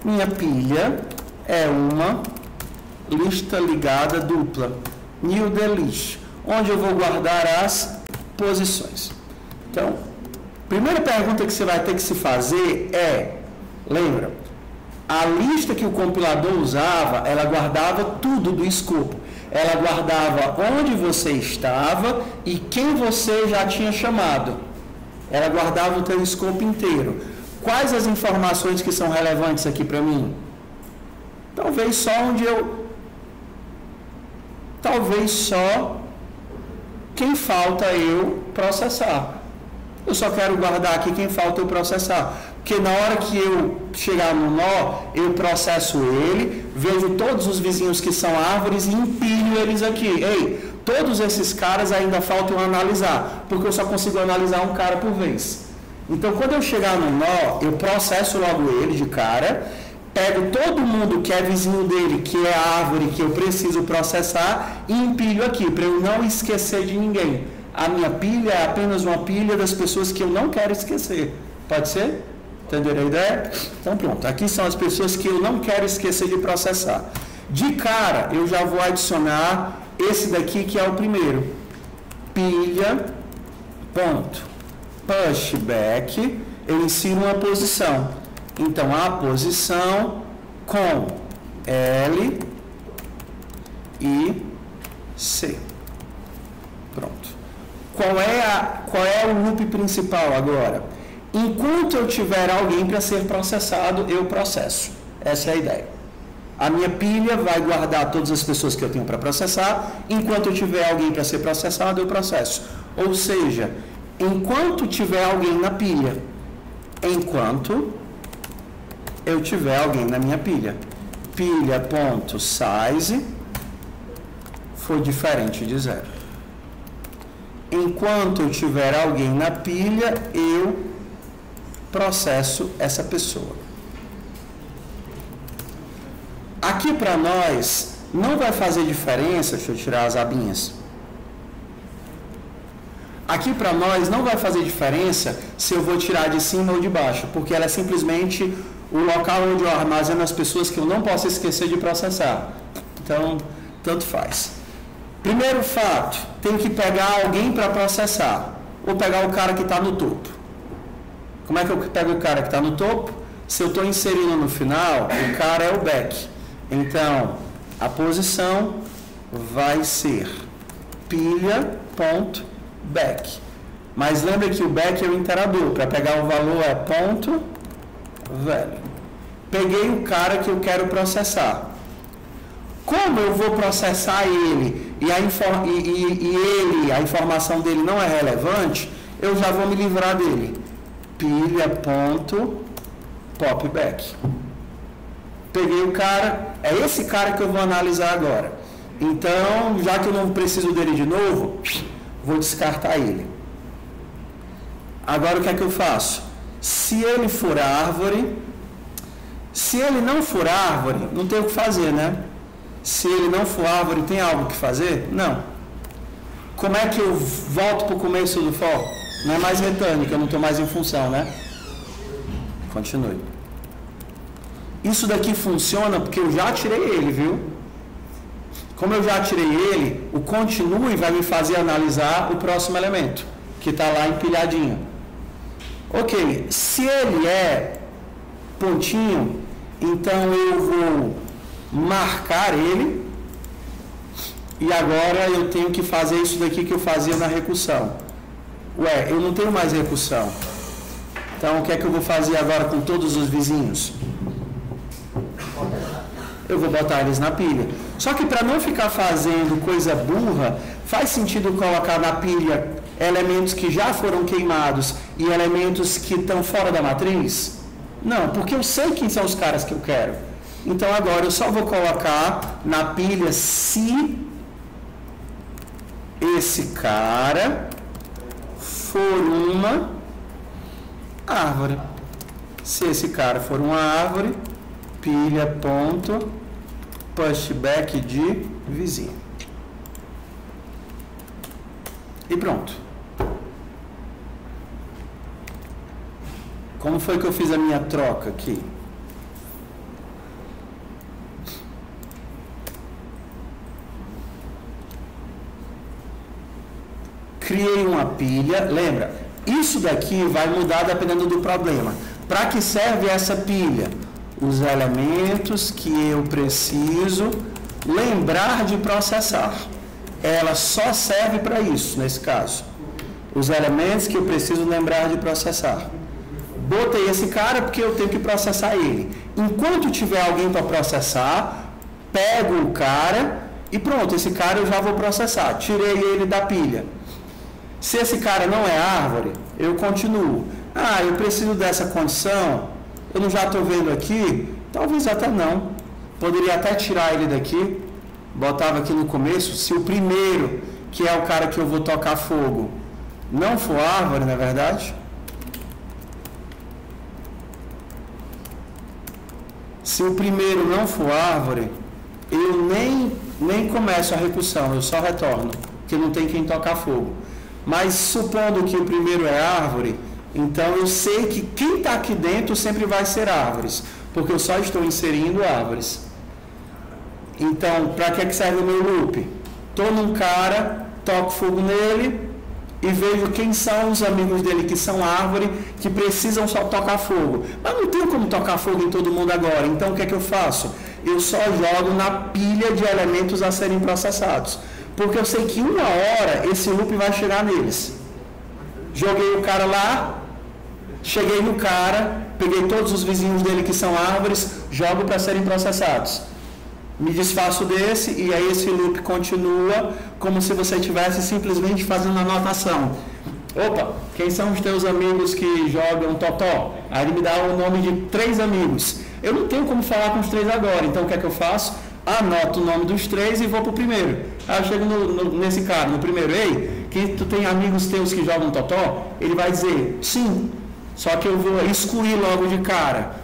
Minha pilha é uma lista ligada dupla, new delete, onde eu vou guardar as posições. Então, primeira pergunta que você vai ter que se fazer é, lembra, a lista que o compilador usava, ela guardava tudo do escopo. Ela guardava onde você estava e quem você já tinha chamado. Ela guardava o teu escopo inteiro. Quais as informações que são relevantes aqui para mim? Talvez só quem falta eu processar. Eu só quero guardar aqui quem falta eu processar. Porque na hora que eu chegar no nó, eu processo ele, vejo todos os vizinhos que são árvores e empilho eles aqui. Ei, todos esses caras ainda faltam analisar, porque eu só consigo analisar um cara por vez. Então, quando eu chegar no nó, eu processo logo ele de cara, pego todo mundo que é vizinho dele, que é árvore, que eu preciso processar, e empilho aqui, para eu não esquecer de ninguém. A minha pilha é apenas uma pilha das pessoas que eu não quero esquecer. Pode ser? Entenderam a ideia? Então pronto, aqui são as pessoas que eu não quero esquecer de processar. De cara, eu já vou adicionar esse daqui que é o primeiro. Pilha, ponto, pushback, eu insiro uma posição. Então, a posição com L e C. Pronto. Qual é o loop principal agora? Enquanto eu tiver alguém para ser processado, eu processo. Essa é a ideia. A minha pilha vai guardar todas as pessoas que eu tenho para processar. Enquanto eu tiver alguém para ser processado, eu processo. Ou seja, enquanto tiver alguém na pilha, enquanto eu tiver alguém na minha pilha, pilha.size for diferente de 0. Enquanto eu tiver alguém na pilha, eu processo essa pessoa. Aqui para nós não vai fazer diferença, deixa eu tirar as abinhas. Aqui para nós não vai fazer diferença se eu vou tirar de cima ou de baixo, porque ela é simplesmente o local onde eu armazeno as pessoas que eu não posso esquecer de processar. Então, tanto faz. Primeiro fato, tem que pegar alguém para processar. Vou pegar o cara que está no topo. Como é que eu pego o cara que está no topo? Se eu estou inserindo no final, o cara é o back. Então, a posição vai ser pilha.back. Mas lembra que o back é o interador. Para pegar o valor é ponto velho. Peguei o cara que eu quero processar. Como eu vou processar ele e a informação dele não é relevante, eu já vou me livrar dele. Pilha.popback. Peguei o cara, é esse cara que eu vou analisar agora. Então, já que eu não preciso dele de novo, vou descartar ele. Agora o que é que eu faço? Se ele for árvore, se ele não for árvore, não tem o que fazer, né? Se ele não for árvore, tem algo que fazer? Não. Como é que eu volto para o começo do for? Não é mais mecânica, eu não estou mais em função, né? Continue. Isso daqui funciona porque eu já tirei ele, viu? Como eu já tirei ele, o continue vai me fazer analisar o próximo elemento, que está lá empilhadinho. Ok, se ele é pontinho, então eu vou marcar ele, e agora eu tenho que fazer isso daqui que eu fazia na recursão. Ué, eu não tenho mais recursão. Então, o que é que eu vou fazer agora com todos os vizinhos? Eu vou botar eles na pilha. Só que para não ficar fazendo coisa burra, faz sentido colocar na pilha elementos que já foram queimados e elementos que estão fora da matriz? Não, porque eu sei quem são os caras que eu quero. Então, agora eu só vou colocar na pilha se esse cara for uma árvore. Se esse cara for uma árvore, pilha.pushback de vizinho. E pronto. Como foi que eu fiz a minha troca aqui? Criei uma pilha, lembra? Isso daqui vai mudar dependendo do problema. Para que serve essa pilha? Os elementos que eu preciso lembrar de processar. Ela só serve para isso, nesse caso. Os elementos que eu preciso lembrar de processar. Botei esse cara porque eu tenho que processar ele. Enquanto tiver alguém para processar, pego o cara e pronto, esse cara eu já vou processar. Tirei ele da pilha. Se esse cara não é árvore, eu continuo. Ah, eu preciso dessa condição, eu não já estou vendo aqui, talvez até não. Poderia até tirar ele daqui, botava aqui no começo, se o primeiro, que é o cara que eu vou tocar fogo, não for árvore, não é verdade? Se o primeiro não for árvore, eu nem começo a recursão, eu só retorno, porque não tem quem tocar fogo. Mas supondo que o primeiro é árvore, então eu sei que quem está aqui dentro sempre vai ser árvores, porque eu só estou inserindo árvores. Então, para que serve o meu loop? Estou num cara, toco fogo nele e vejo quem são os amigos dele que são árvore, que precisam só tocar fogo. Mas não tenho como tocar fogo em todo mundo agora, então o que é que eu faço? Eu só jogo na pilha de elementos a serem processados, porque eu sei que uma hora esse loop vai chegar neles. Joguei o cara lá, cheguei no cara, peguei todos os vizinhos dele que são árvores, jogo para serem processados. Me desfaço desse e aí esse loop continua como se você estivesse simplesmente fazendo anotação. Opa, quem são os teus amigos que jogam totó? Aí ele me dá o nome de 3 amigos. Eu não tenho como falar com os 3 agora, então o que é que eu faço? Anoto o nome dos 3 e vou para o primeiro. Aí eu chego nesse cara, no primeiro, ei, que tu tem amigos teus que jogam totó? Ele vai dizer, sim, só que eu vou excluir logo de cara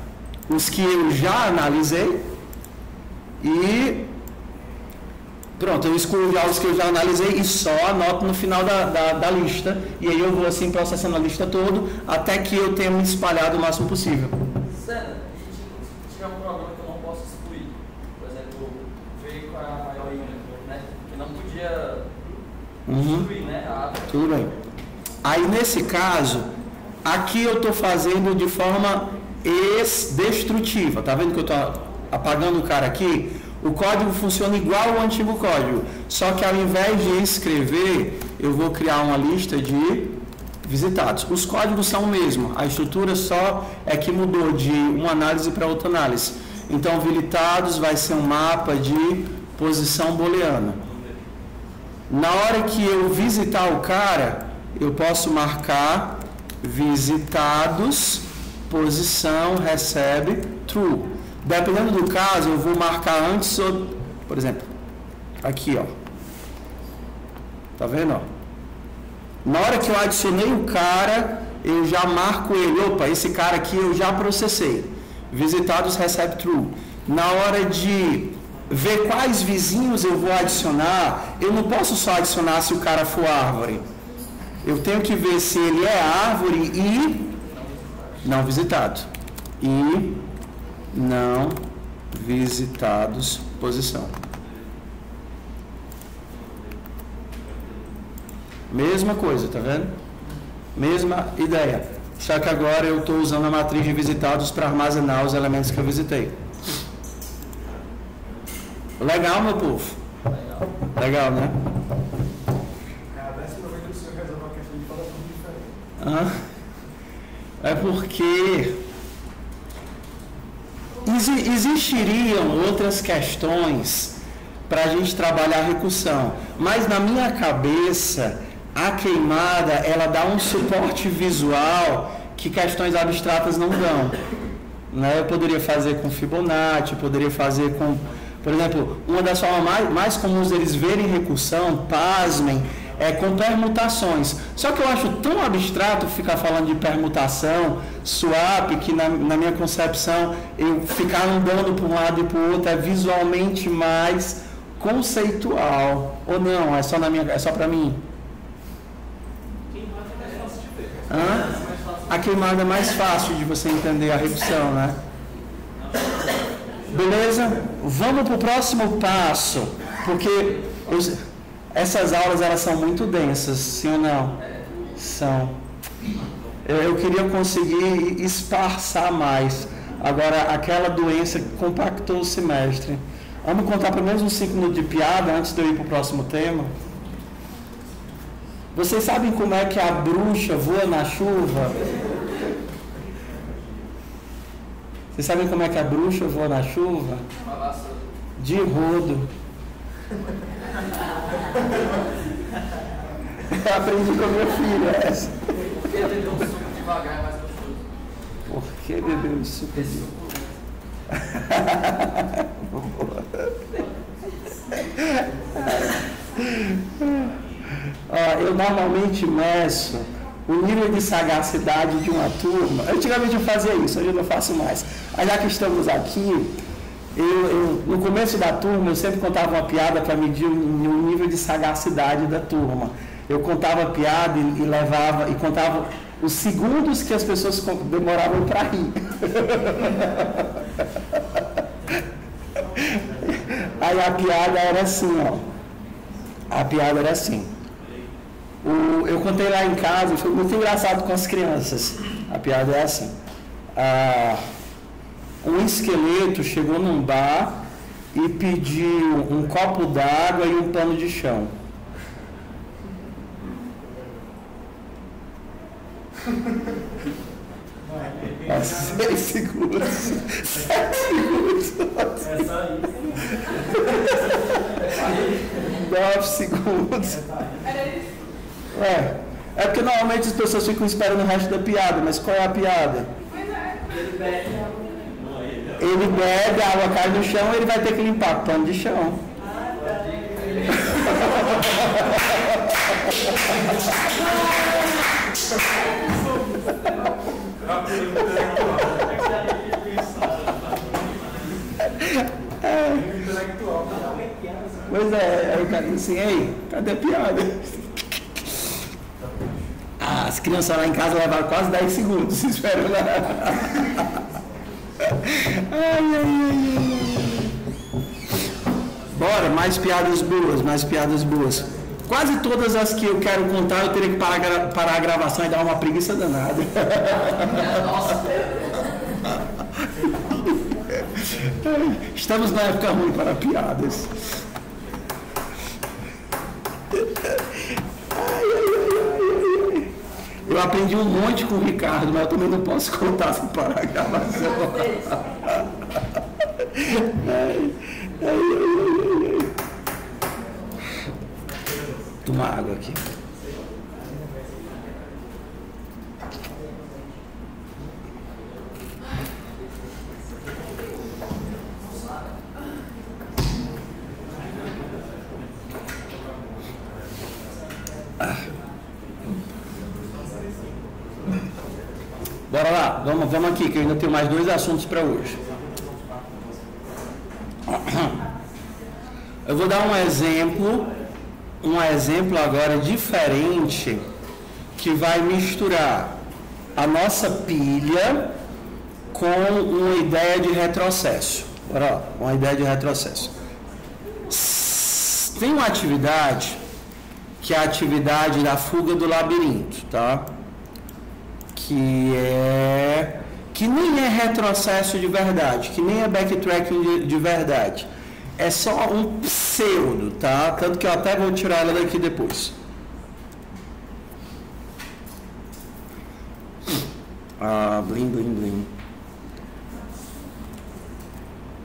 os que eu já analisei e pronto, eu excluo já os que eu já analisei e só anoto no final da lista, e aí eu vou assim processando a lista toda até que eu tenha me espalhado o máximo possível. Sério, se tiver um problema que eu não posso excluir, por exemplo, veio com a maior ilha, né, que não podia excluir, né, a árvore. Tudo bem. Aí nesse caso, aqui eu estou fazendo de forma destrutiva, tá vendo que eu estou apagando o cara aqui? O código funciona igual ao antigo código, só que ao invés de escrever, eu vou criar uma lista de visitados. Os códigos são o mesmo, a estrutura só é que mudou de uma análise para outra análise. Então, visitados vai ser um mapa de posição booleana. Na hora que eu visitar o cara, eu posso marcar visitados, posição, recebe, true. Dependendo do caso, eu vou marcar antes, por exemplo, aqui, ó. Tá vendo, ó? Na hora que eu adicionei o cara, eu já marco ele. Opa, esse cara aqui eu já processei. Visitados recebe true. Na hora de ver quais vizinhos eu vou adicionar, eu não posso só adicionar se o cara for árvore. Eu tenho que ver se ele é árvore e não visitado. E não visitados, posição. Mesma coisa, tá vendo? Mesma ideia. Só que agora eu estou usando a matriz de visitados para armazenar os elementos que eu visitei. Legal, meu povo? Legal, né? É a 10ª vez que o senhor resolve uma questão de falar tudo diferente. É porque existiriam outras questões para a gente trabalhar a recursão, mas na minha cabeça a queimada ela dá um suporte visual que questões abstratas não dão, né? Eu poderia fazer com Fibonacci, poderia fazer com, por exemplo, uma das formas mais comuns deles verem recursão, pasmem, é com permutações. Só que eu acho tão abstrato ficar falando de permutação, swap, que na minha concepção eu ficar andando para um lado e para o outro é visualmente mais conceitual. Ou não, é só para mim? A queimada é mais fácil de você entender a redução, né? Beleza? Vamos para o próximo passo, porque essas aulas elas são muito densas, sim ou não? São. Eu queria conseguir esparçar mais. Agora, aquela doença compactou o semestre. Vamos contar pelo menos uns 5 minutos de piada antes de eu ir para o próximo tema? Vocês sabem como é que a bruxa voa na chuva? Vocês sabem como é que a bruxa voa na chuva? De rodo. Eu aprendi com a minha filha essa. Por que beber um suco devagar é mais gostoso? Por que beber um suco Eu normalmente meço o nível de sagacidade de uma turma. Antigamente eu fazia isso, hoje eu não faço mais. Mas já que estamos aqui, no começo da turma eu sempre contava uma piada para medir o nível de sagacidade da turma. Eu contava a piada e levava e contava os segundos que as pessoas demoravam para rir. Aí a piada era assim, ó. A piada era assim. Eu contei lá em casa, foi muito engraçado com as crianças. A piada é assim. Um esqueleto chegou num bar e pediu um copo d'água e um pano de chão. É 6 segundos. 7 segundos. 9 segundos. É porque normalmente as pessoas ficam esperando o resto da piada, mas qual é a piada? Ele bebe, a água cai no chão, ele vai ter que limpar pano de chão. Pois é, aí o cara diz assim, ei, cadê a piada? As crianças lá em casa levaram quase 10 segundos, esperando lá. Bora, mais piadas boas. Quase todas as que eu quero contar, eu teria que parar a gravação e dar uma preguiça danada. Estamos na época ruim para piadas. Eu aprendi um monte com o Ricardo, mas eu também não posso contar sem parar a gravação. Toma água aqui. Bora lá, vamos aqui, que eu ainda tenho mais 2 assuntos para hoje. Eu vou dar um exemplo agora diferente, que vai misturar a nossa pilha com uma ideia de retrocesso. Bora lá, uma ideia de retrocesso. Tem uma atividade, que é a atividade da fuga do labirinto, tá? Que nem é retrocesso de verdade, que nem é backtracking de verdade. É só um pseudo, tá? Tanto que eu até vou tirar ela daqui depois. Blim, blim, blim.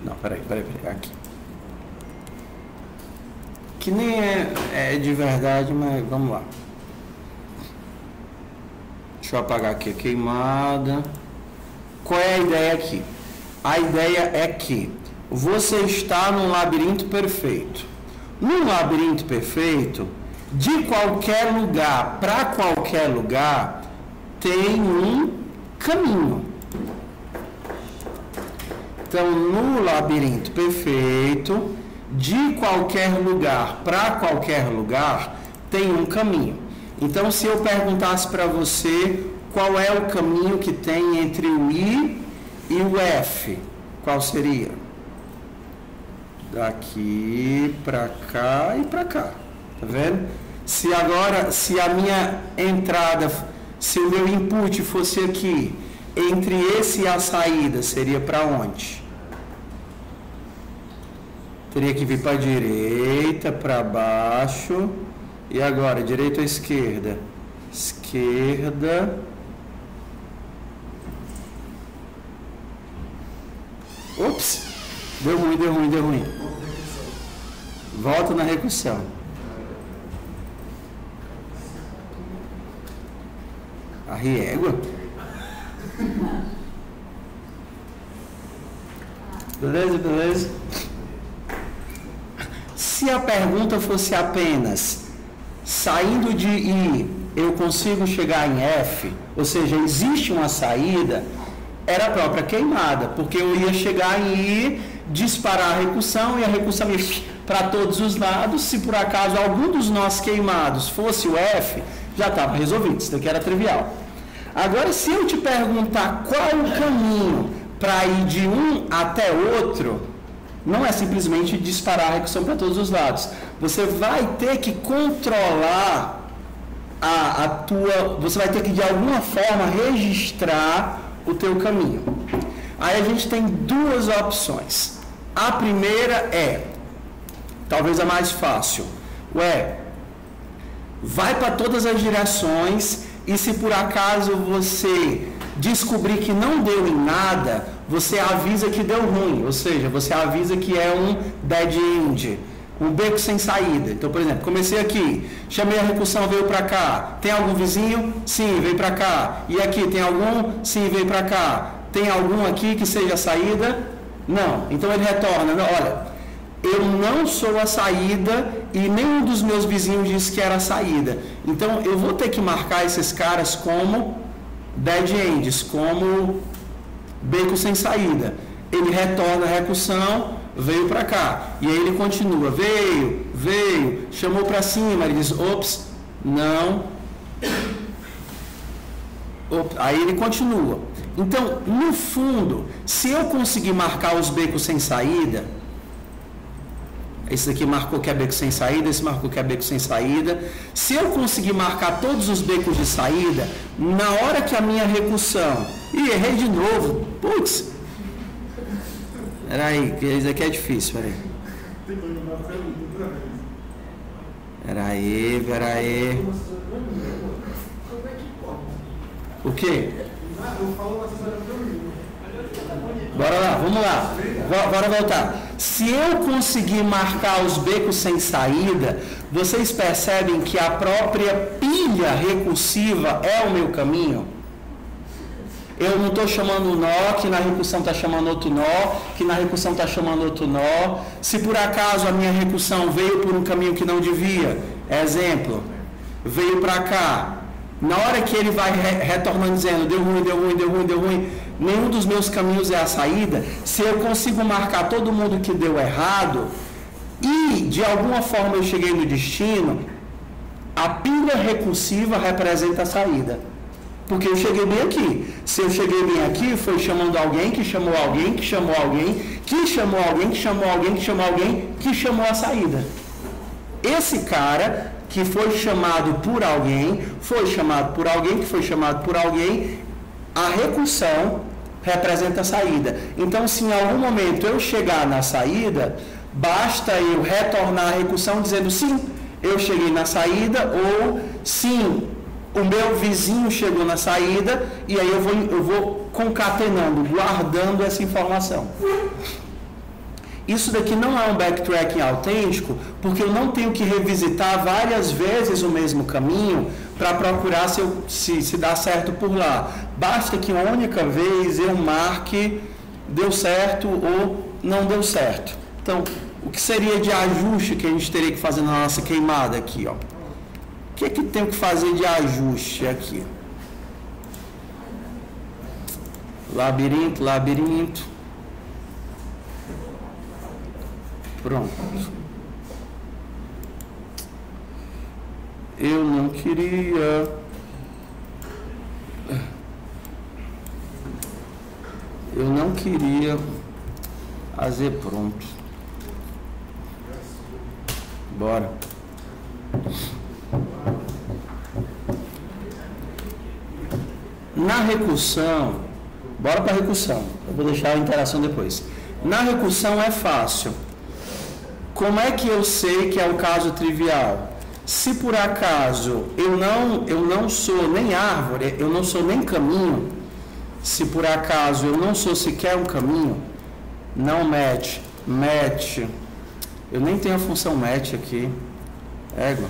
Não, peraí, aqui. Que nem é de verdade, mas vamos lá. Deixa eu apagar aqui a queimada. Qual é a ideia aqui? A ideia é que você está num labirinto perfeito. Num labirinto perfeito, de qualquer lugar para qualquer lugar, tem um caminho. Então, no labirinto perfeito, de qualquer lugar para qualquer lugar, tem um caminho. Então, se eu perguntasse para você qual é o caminho que tem entre o I e o F, qual seria? Daqui para cá e para cá, tá vendo? Se a minha entrada, se o meu input fosse aqui, entre esse e a saída, seria para onde? Teria que vir para a direita, para baixo. E agora, direita ou esquerda? Esquerda. Ops! Deu ruim. Volta na recursão. A régua? Beleza? Se a pergunta fosse apenas saindo de I, eu consigo chegar em F, ou seja, existe uma saída, era a própria queimada, porque eu ia chegar em I, disparar a recursão e a recursão ia para todos os lados. Se por acaso algum dos nós queimados fosse o F, já estava resolvido, isso daqui era trivial. Agora, se eu te perguntar qual o caminho para ir de um até outro, não é simplesmente disparar a recursão para todos os lados. Você vai ter que controlar você vai ter que de alguma forma registrar o teu caminho. Aí a gente tem duas opções. A primeira é, talvez a mais fácil, vai para todas as direções e se por acaso você descobrir que não deu em nada, você avisa que deu ruim, ou seja, você avisa que é um dead end, um beco sem saída. Então, por exemplo, comecei aqui, chamei a recursão, veio para cá. Tem algum vizinho? Sim, veio para cá. E aqui, tem algum? Sim, veio para cá. Tem algum aqui que seja a saída? Não. Então ele retorna, olha, eu não sou a saída e nenhum dos meus vizinhos disse que era a saída. Então eu vou ter que marcar esses caras como dead ends, como beco sem saída. Ele retorna a recursão, veio para cá. E aí ele continua, veio, chamou para cima, ele diz, ops, não. Aí ele continua. Então, no fundo, se eu conseguir marcar os becos sem saída, esse aqui marcou que é beco sem saída, esse marcou que é beco sem saída. Se eu conseguir marcar todos os becos de saída, na hora que a minha recursão... Ih, errei de novo. Putz! Peraí, que isso aqui é difícil, peraí. Peraí. O quê? Bora lá, vamos lá. Bora voltar. Se eu conseguir marcar os becos sem saída, vocês percebem que a própria pilha recursiva é o meu caminho? Eu não estou chamando um nó, que na recursão está chamando outro nó, que na recursão está chamando outro nó. Se por acaso a minha recursão veio por um caminho que não devia, exemplo, veio para cá, na hora que ele vai retornando dizendo deu ruim, nenhum dos meus caminhos é a saída. Se eu consigo marcar todo mundo que deu errado e de alguma forma eu cheguei no destino, a pilha recursiva representa a saída. Porque eu cheguei bem aqui. Se eu cheguei bem aqui, foi chamando alguém, que chamou alguém, que chamou alguém, que chamou alguém, que chamou alguém, que chamou alguém, que chamou a saída. Esse cara que foi chamado por alguém, foi chamado por alguém, que foi chamado por alguém, a recursão representa a saída. Então, se em algum momento eu chegar na saída, basta eu retornar a recursão dizendo sim, eu cheguei na saída, ou sim, o meu vizinho chegou na saída, e aí eu vou concatenando, guardando essa informação. Isso daqui não é um backtracking autêntico, porque eu não tenho que revisitar várias vezes o mesmo caminho para procurar se dá certo por lá. Basta que uma única vez eu marque deu certo ou não deu certo. Então, o que seria de ajuste que a gente teria que fazer na nossa queimada aqui, ó? O que é que tem que fazer de ajuste aqui? Labirinto. Pronto. Eu não queria. Fazer pronto. Bora. Na recursão, bora para a recursão. Eu vou deixar a interação depois. Na recursão é fácil. Como é que eu sei que é o caso trivial? Se por acaso eu não sou nem árvore, eu não sou nem caminho, se por acaso eu não sou sequer um caminho, não match, eu nem tenho a função match aqui, égua,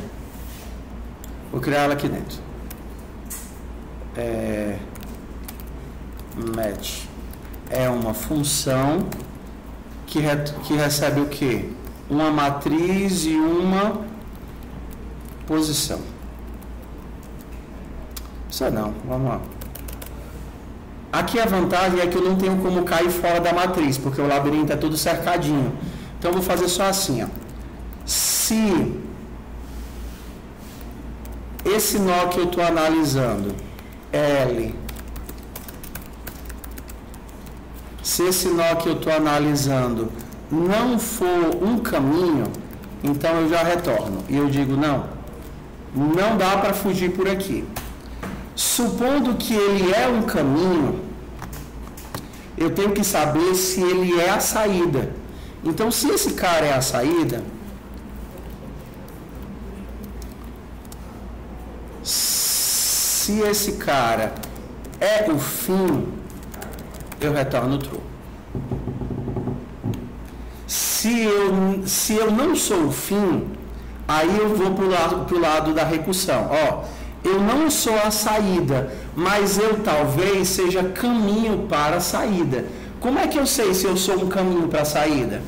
vou criar ela aqui dentro, match é uma função que recebe o quê? Uma matriz e uma posição. Precisa não, vamos lá. Aqui a vantagem é que eu não tenho como cair fora da matriz, porque o labirinto é todo cercadinho. Então eu vou fazer só assim, ó. Se esse nó que eu estou analisando, L, se esse nó que eu estou analisando não for um caminho, então eu já retorno. E eu digo, não dá para fugir por aqui. Supondo que ele é um caminho, eu tenho que saber se ele é a saída. Então, se esse cara é a saída, se esse cara é o fim, eu retorno true. Se eu não sou o fim, aí eu vou para o lado da recursão. Ó, eu não sou a saída, mas eu talvez seja caminho para a saída. Como é que eu sei se eu sou um caminho para a saída?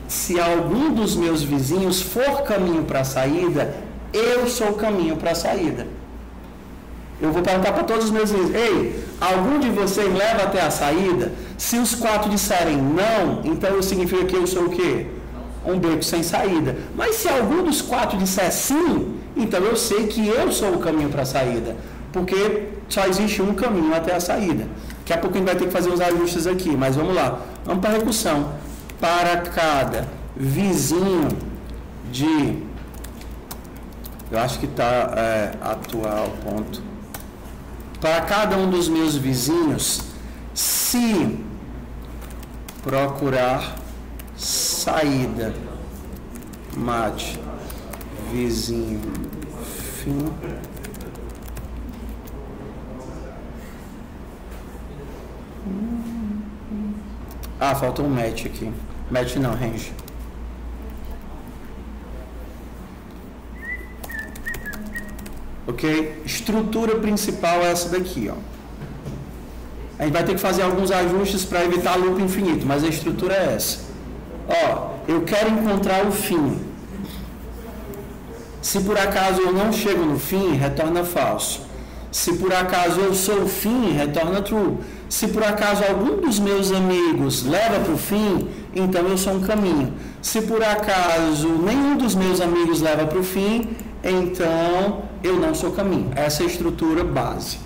Se algum dos meus vizinhos for caminho para a saída, eu sou o caminho para a saída. Eu vou perguntar para todos os meus vizinhos: ei, algum de vocês leva até a saída? Se os 4 disserem não, então significa que eu sou o quê? Um beco sem saída. Mas se algum dos 4 disser sim, então eu sei que eu sou o caminho para a saída, porque só existe um caminho até a saída. Daqui a pouco a gente vai ter que fazer uns ajustes aqui, mas vamos lá. Vamos para a recursão. Para cada vizinho de... Eu acho que está atual, ponto. Para cada um dos meus vizinhos, se procurar saída, mate, vizinho, fim. Ah, faltou um match aqui. Match não, range. Ok? Estrutura principal é essa daqui, ó. A gente vai ter que fazer alguns ajustes para evitar loop infinito, mas a estrutura é essa. Ó, eu quero encontrar o fim. Se por acaso eu não chego no fim, retorna falso. Se por acaso eu sou o fim, retorna true. Se por acaso algum dos meus amigos leva para o fim, então eu sou um caminho. Se por acaso nenhum dos meus amigos leva para o fim, então eu não sou caminho. Essa é a estrutura base.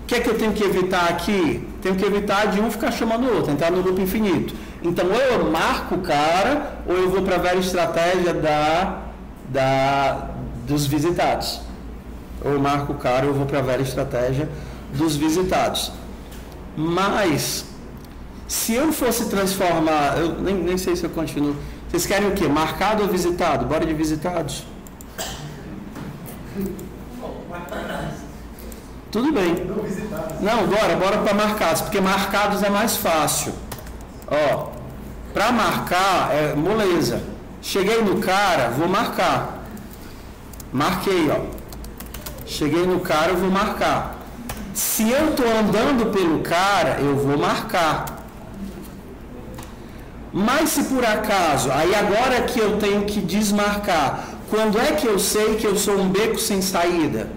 O que é que eu tenho que evitar aqui? Tenho que evitar de um ficar chamando o outro, entrar no loop infinito. Então, ou eu marco o cara, ou eu vou para a velha estratégia dos visitados. Ou eu marco o cara, ou eu vou para a velha estratégia dos visitados. Mas, se eu fosse transformar... Eu nem sei se eu continuo. Vocês querem o quê? Marcado ou visitado? Bora de visitados. Tudo bem. Não, bora para marcados, porque marcados é mais fácil. Ó, para marcar é moleza. Cheguei no cara, vou marcar. Marquei, ó. Cheguei no cara, eu vou marcar. Se eu estou andando pelo cara, eu vou marcar. Mas se por acaso, aí agora que eu tenho que desmarcar, quando é que eu sei que eu sou um beco sem saída?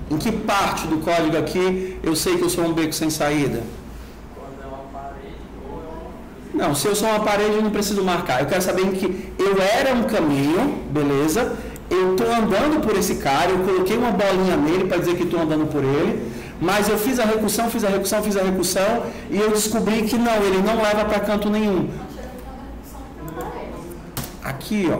Em que parte do código aqui eu sei que eu sou um beco sem saída? Quando é uma parede ou é Não, se eu sou uma parede eu não preciso marcar. Eu quero saber em que eu era um caminho, beleza? Eu estou andando por esse cara, eu coloquei uma bolinha nele para dizer que estou andando por ele, mas eu fiz a recursão e eu descobri que não, ele não leva para canto nenhum. Aqui, ó,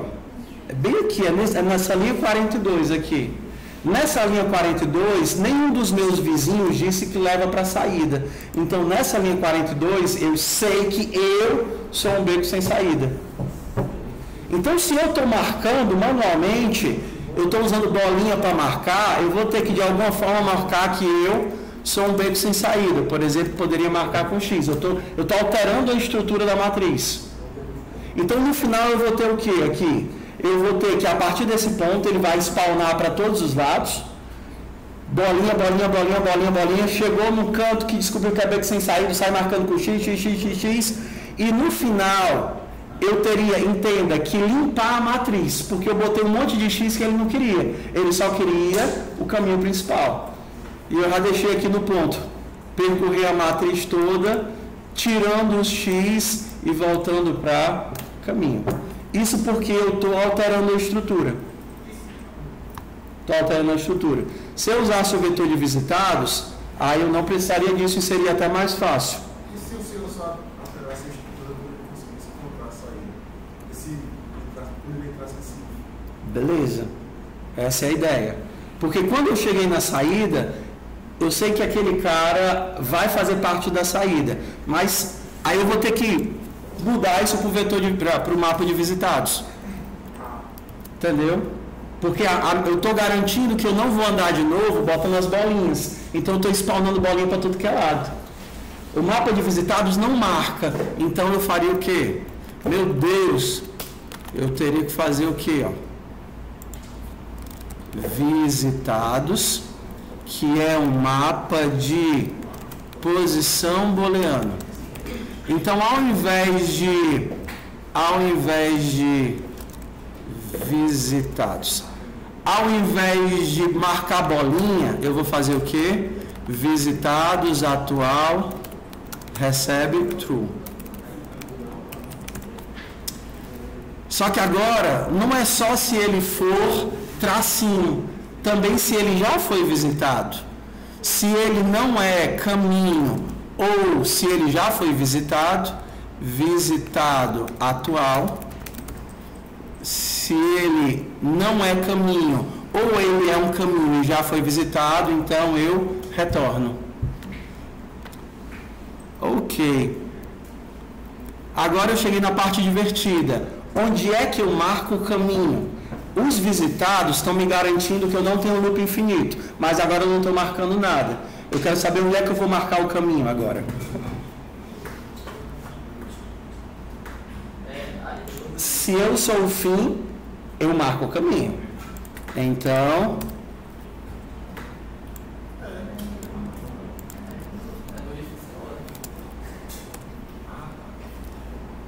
é bem aqui, é nessa linha 42 aqui. Nessa linha 42, nenhum dos meus vizinhos disse que leva para a saída. Então, nessa linha 42, eu sei que eu sou um beco sem saída. Então, se eu estou marcando manualmente, eu estou usando bolinha para marcar, eu vou ter que de alguma forma marcar que eu sou um beco sem saída. Por exemplo, poderia marcar com X. Eu estou alterando a estrutura da matriz. Então, no final, eu vou ter o que aqui? Eu vou ter que, a partir desse ponto, ele vai spawnar para todos os lados. Bolinha, bolinha, bolinha, bolinha, bolinha. Chegou no canto que descobriu que é beco sem saída, sai marcando com X, X, X, X, X. E no final, eu teria, entenda, que limpar a matriz, porque eu botei um monte de X que ele não queria. Ele só queria o caminho principal. E eu já deixei aqui no ponto. Percorrer a matriz toda, tirando os X e voltando para caminho. Isso porque eu estou alterando a estrutura. Se eu usasse o vetor de visitados, aí eu não precisaria disso e seria até mais fácil. E se o senhor só alterar essa estrutura para ele conseguir se encontrar a saída? Esse primeiro traço assim. Beleza. Essa é a ideia. Porque quando eu cheguei na saída, eu sei que aquele cara vai fazer parte da saída. Mas aí eu vou ter que mudar isso para o mapa de visitados. Entendeu? Porque eu estou garantindo que eu não vou andar de novo botando as bolinhas. Então eu estou spawnando bolinha para tudo que é lado. O mapa de visitados não marca. Então eu faria o quê? Meu Deus! Eu teria que fazer o quê? Ó? Visitados, que é um mapa de posição booleana. Então ao invés de visitados, ao invés de marcar bolinha, eu vou fazer o quê? Visitados atual recebe true. Só que agora não é só se ele for tracinho, também se ele já foi visitado. Se ele não é caminho ou se ele já foi visitado, visitado atual. Se ele não é caminho ou ele é um caminho e já foi visitado, então eu retorno. Ok. Agora eu cheguei na parte divertida. Onde é que eu marco o caminho? Os visitados estão me garantindo que eu não tenho loop infinito, mas agora eu não estou marcando nada. Eu quero saber onde é que eu vou marcar o caminho agora. Se eu sou o fim, eu marco o caminho. Então,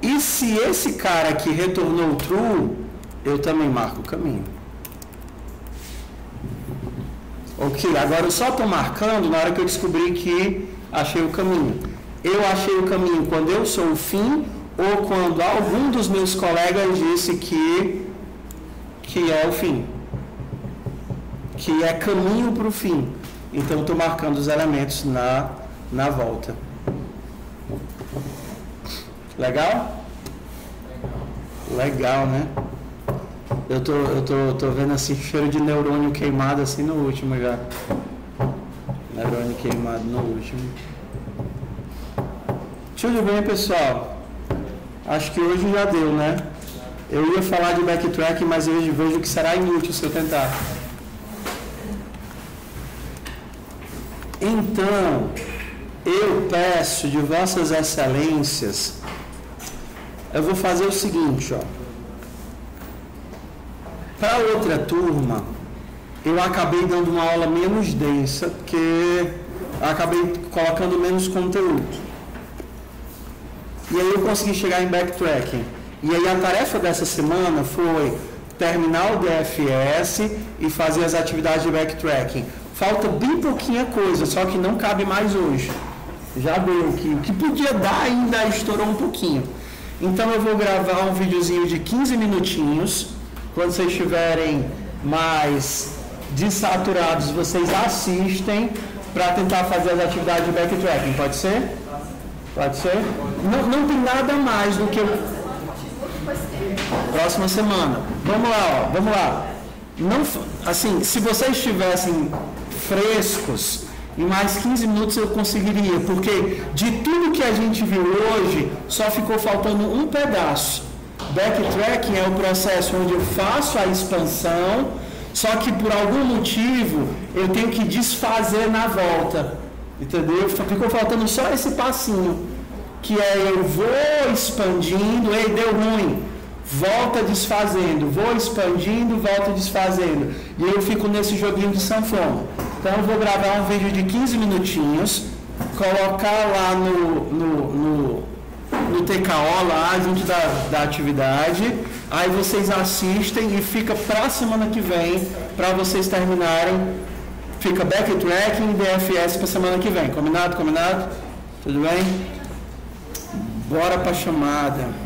e se esse cara aqui retornou true, eu também marco o caminho. Ok, agora eu só estou marcando na hora que eu descobri que achei o caminho. Eu achei o caminho quando eu sou o fim ou quando algum dos meus colegas disse que é o fim. Que é caminho para o fim. Então, estou marcando os elementos na volta. Legal? Legal, né? Eu tô vendo assim, cheiro de neurônio queimado assim no último já. Neurônio queimado no último. Tudo bem, pessoal? Acho que hoje já deu, né? Eu ia falar de backtrack, mas eu vejo que será inútil se eu tentar. Então, eu peço de vossas excelências, eu vou fazer o seguinte, ó. Para outra turma, eu acabei dando uma aula menos densa, porque eu acabei colocando menos conteúdo. E aí eu consegui chegar em backtracking. E aí a tarefa dessa semana foi terminar o DFS e fazer as atividades de backtracking. Falta bem pouquinha coisa, só que não cabe mais hoje. Já deu, o que podia dar ainda estourou um pouquinho. Então eu vou gravar um videozinho de 15 minutinhos. Quando vocês estiverem mais desaturados, vocês assistem para tentar fazer as atividades de backtracking. Pode ser? Pode ser? Não tem nada mais do que próxima semana. Vamos lá, ó, vamos lá. Não, assim, se vocês estivessem frescos, em mais 15 minutos eu conseguiria, porque de tudo que a gente viu hoje, só ficou faltando um pedaço. Backtracking é o processo onde eu faço a expansão, só que por algum motivo eu tenho que desfazer na volta. Entendeu? Ficou faltando só esse passinho, que é eu vou expandindo, ei, deu ruim, volta desfazendo, vou expandindo, volta desfazendo. E eu fico nesse joguinho de sanfona. Então eu vou gravar um vídeo de 15 minutinhos, colocar lá no TKO lá, junto da atividade. Aí vocês assistem e fica para a semana que vem, para vocês terminarem. Fica backtracking e DFS para semana que vem. Combinado? Combinado? Tudo bem? Bora para a chamada.